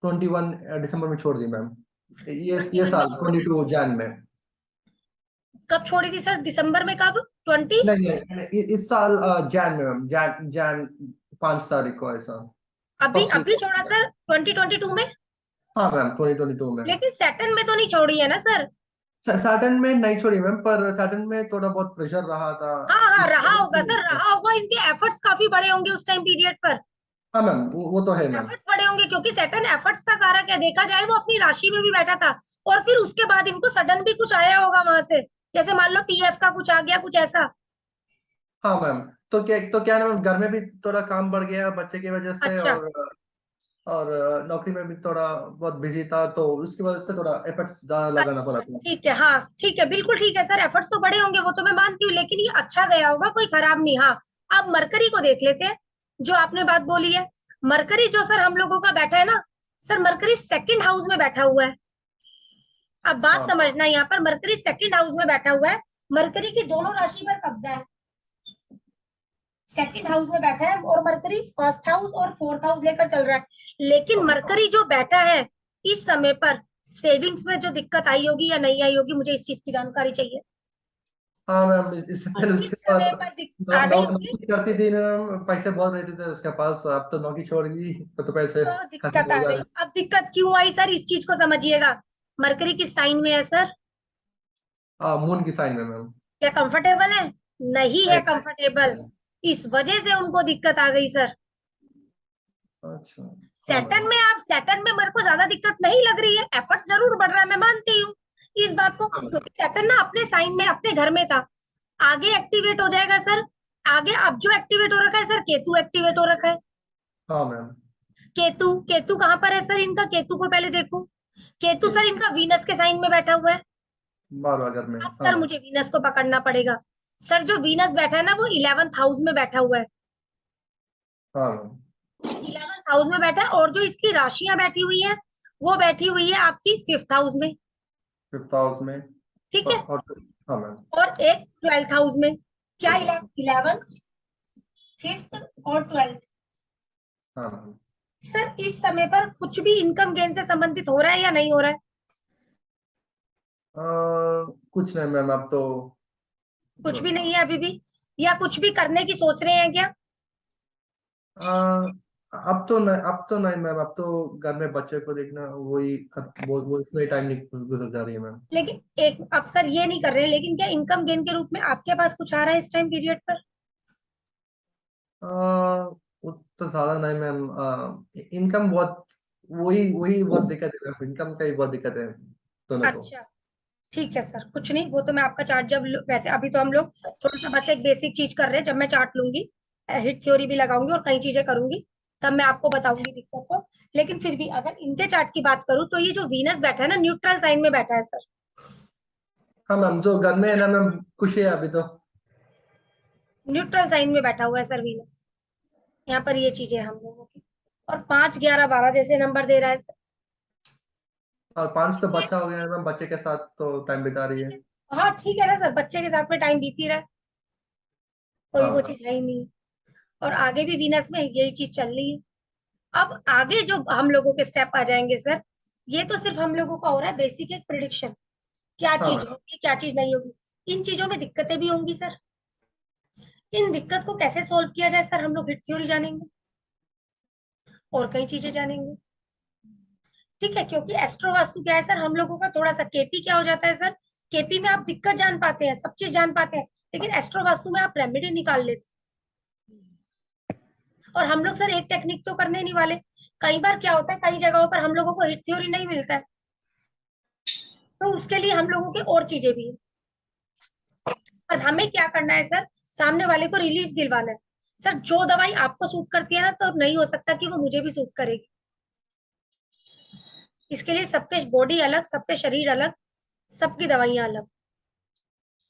21 दिसंबर में छोड़ दी मैम। ये 21 में साल छोड़ दी। 22 जैन में। कब छोड़ी थी सर, दिसंबर में कब? 20? नहीं, इस साल जैन में मैम, जैन 5 तारीख को ऐसा। अभी फर्स्ट वीक। अभी छोड़ा सर, 2022 में? हाँ मैम, 2022 में। लेकिन सैटर्न में तो नहीं छोड़ी है ना सर? सैटर्न में नहीं छोड़ी मैम, पर सैटर्न में थोड़ा बहुत प्रेशर रहा था। हाँ हाँ, रहा वजह होगा से। सर, रहा होगा, इनके एफर्ट्स काफी बड़े होंगे उस टाइम पीरियड पर। हाँ मैम, वो तो है मैम। एफर्ट्स बड़े होंगे होंगे, क्योंकि सैटर्न एफर्ट्स का कारक है, देखा जाए वो अपनी राशि में भी बैठा था और फिर उसके बाद इनको सडन भी कुछ आया होगा वहां से, जैसे मान लो पीएफ का कुछ आ गया, कुछ ऐसा। हाँ मैम, तो क्या ना मैम, घर में भी थोड़ा काम बढ़ गया बच्चे की वजह से, अच्छा और नौकरी में भी थोड़ा बहुत बिजी था, तो उसकी वजह से थोड़ा एफर्ट्स ज्यादा लगाना पड़ा अच्छा, था। ठीक है, हाँ ठीक है, बिल्कुल ठीक है सर, एफर्ट्स तो बड़े होंगे वो तो मैं मानती हूँ, लेकिन ये अच्छा गया होगा, कोई खराब नहीं। हाँ, अब मरकरी को देख लेते हैं, जो आपने बात बोली है। मरकरी जो सर हम लोगों का बैठा है ना सर, मरकरी सेकंड हाउस में बैठा हुआ है। अब बात हाँ समझना, यहाँ पर मरकरी सेकंड हाउस में बैठा हुआ है, मरकरी की दोनों राशि पर कब्जा है, सेकंड हाउस में बैठा है, और मरकरी फर्स्ट हाउस और फोर्थ हाउस लेकर चल रहा है। लेकिन मरकरी जो बैठा है इस समय पर, सेविंग्स में जो दिक्कत आई होगी या नहीं आई होगी, मुझे इस चीज की जानकारी चाहिए। हाँ मैम, इससे पहले इस उसके समय बाद पर दिक्कत आ गई होगी, नौकरी करती थी ना मैम, पैसे बहुत रहते थे उसके पास, अब तो नौकरी छोड़ दी तो पैसे तो खत्म दिक्कत हो आ जा गई। रहे। अब दिक्कत क्यों आई सर, इस चीज को समझिएगा। मरकरी किस साइन में है सर? हाँ, मून की साइन में मैम। क्या कंफर्टेबल है? नहीं है कंफर्टेबल, नहीं। इस वजह से उनको दिक्कत आ गई सर। अच्छा। हाँ सैटर्न मैम। में, आप सैटर्न में मेरे को ज्यादा दिक्कत नहीं लग रही है, एफर्ट जरूर बढ़ रहा है, मैं मानती हूँ इस बात को, हाँ मैम। क्योंकि सैटर्न ना अपने साइन में अपने घर में था। आगे एक्टिवेट हो जाएगा सर, आगे अब जो एक्टिवेट हो रखा है सर, केतु एक्टिवेट हो रखा है। हाँ मैम। केतु, केतु कहाँ पर है सर इनका, केतु को पहले देखो। केतु सर इनका वीनस के साइन में बैठा हुआ है। 12 घर में। अब हाँ सर मैम। मुझे वीनस को पकड़ना पड़ेगा। सर जो वीनस बैठा है ना वो 11th हाउस में बैठा हुआ है, हाँ मैम। 11th हाउस में बैठा है, और जो इसकी राशियां बैठी हुई है वो बैठी हुई है आपकी 5th हाउस में। 5th हाउस में। ठीक है, और हाँ मैम। और एक 12th हाउस में। क्या 11th, 5th और 12th। हाँ मैम। सर इस समय पर कुछ भी इनकम गेन से संबंधित हो रहा है या नहीं हो रहा है? कुछ नहीं मैम, अब तो कुछ भी नहीं है अभी भी, या कुछ भी करने की सोच रहे हैं क्या? अब तो नहीं मैम, अब तो घर में बच्चे को देखना, वो इसमें टाइम गुजर जा रही है मैम। लेकिन एक अफसर ये नहीं कर रहे हैं, लेकिन क्या इनकम गेन के रूप में आपके पास कुछ आ रहा है इस टाइम पीरियड पर? वो तो ज्यादा नहीं मैम, इनकम बहुत, वही वही बहुत दिक्कत है मैम, इनकम का ही बहुत दिक्कत है दोनों को। अच्छा, ठीक है सर, कुछ नहीं, वो तो मैं आपका चार्ट जब वैसे अभी तो हम लोग थोड़ा सा बस एक बेसिक चीज कर रहे हैं, जब मैं चार्ट लूंगी, हिट थ्योरी भी लगाऊंगी और कई चीजें करूंगी, तब मैं आपको बताऊंगी दिक्कत को। लेकिन फिर भी अगर इनके चार्ट की बात करूं तो ये जो वीनस बैठा है ना, न्यूट्रल साइन में बैठा है सर। हाँ मैम, जो घर में है ना मैम, खुशी है अभी तो। न्यूट्रल साइन में बैठा हुआ है सर वीनस, यहाँ पर ये चीजें हम लोगों की। और 5, 11, 12 जैसे नंबर दे रहा है सर। और 5 तो ये बच्चा हो गया है मैम, बच्चे के साथ तो टाइम बिता रही ठीक है। है, हाँ ठीक है ना सर, बच्चे के साथ में टाइम बीती रहा है, कोई हाँ वो मैम। चीज है ही नहीं। और आगे भी वीनस में यही चीज चल रही है। अब आगे जो हम लोगों के स्टेप आ जाएंगे सर, ये तो सिर्फ हम लोगों का हो रहा है बेसिक एक प्रिडिक्शन, क्या हाँ चीज मैम। होगी क्या चीज नहीं होगी। इन चीजों में दिक्कतें भी होंगी सर, इन दिक्कत को कैसे सोल्व किया जाए सर, हम लोग हिट थ्योरी जानेंगे और कई चीजें जानेंगे। ठीक है, क्योंकि एस्ट्रो वास्तु क्या है सर, हम लोगों का थोड़ा सा केपी क्या हो जाता है सर, केपी में आप दिक्कत जान पाते हैं, सब चीज जान पाते हैं, लेकिन एस्ट्रो वास्तु में आप रेमेडी निकाल लेते हैं। और हम लोग सर एक टेक्निक तो करने नहीं वाले, कई बार क्या होता है कई जगहों पर हम लोगों को हिट थ्योरी नहीं मिलता है, तो उसके लिए हम लोगों के और चीजें भी हैं। बस हमें क्या करना है सर, सामने वाले को रिलीफ दिलवाना है। सर जो दवाई आपको सूट करती है ना, तो नहीं हो सकता कि वो मुझे भी सूट करेगी। इसके लिए सबके बॉडी अलग, सबके शरीर अलग, सबकी दवाइयां अलग।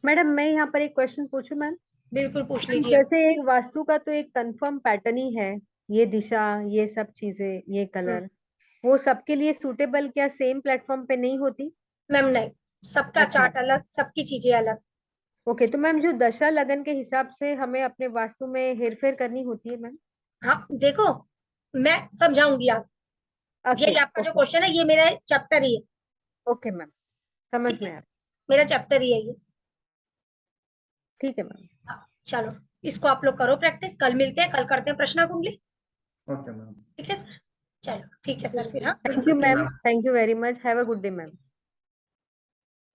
मैडम मैं यहाँ पर एक क्वेश्चन पूछूं मैम? बिल्कुल पूछ लीजिए। जैसे एक वास्तु का तो एक कंफर्म पैटर्न ही है, ये दिशा, ये सब चीजें, ये कलर, वो सबके लिए सूटेबल क्या सेम प्लेटफॉर्म पे नहीं होती? मैम नहीं, सबका अच्छा, चार्ट अलग, सबकी चीजें अलग। ओके, तो मैम जो दशा लगन के हिसाब से हमें अपने वास्तु में हेरफेर करनी होती है मैम? हाँ देखो, मैं समझाऊंगी आप, ओके, यही आपका जो ओके, क्वेश्चन है ये मेरा चैप्टर ही है। ओके मैम, समझ ठीक है, में आ रहा। मेरा चैप्टर ही है ये। ठीक है मैम। हाँ, चलो इसको आप लोग करो प्रैक्टिस, कल मिलते हैं, कल करते हैं प्रश्न कुंडली। Okay ma'am. ठीक है सर, चलो ठीक है सर, फिर हाँ thank you okay ma'am, ma'am. Thank you very much, have a good day ma'am.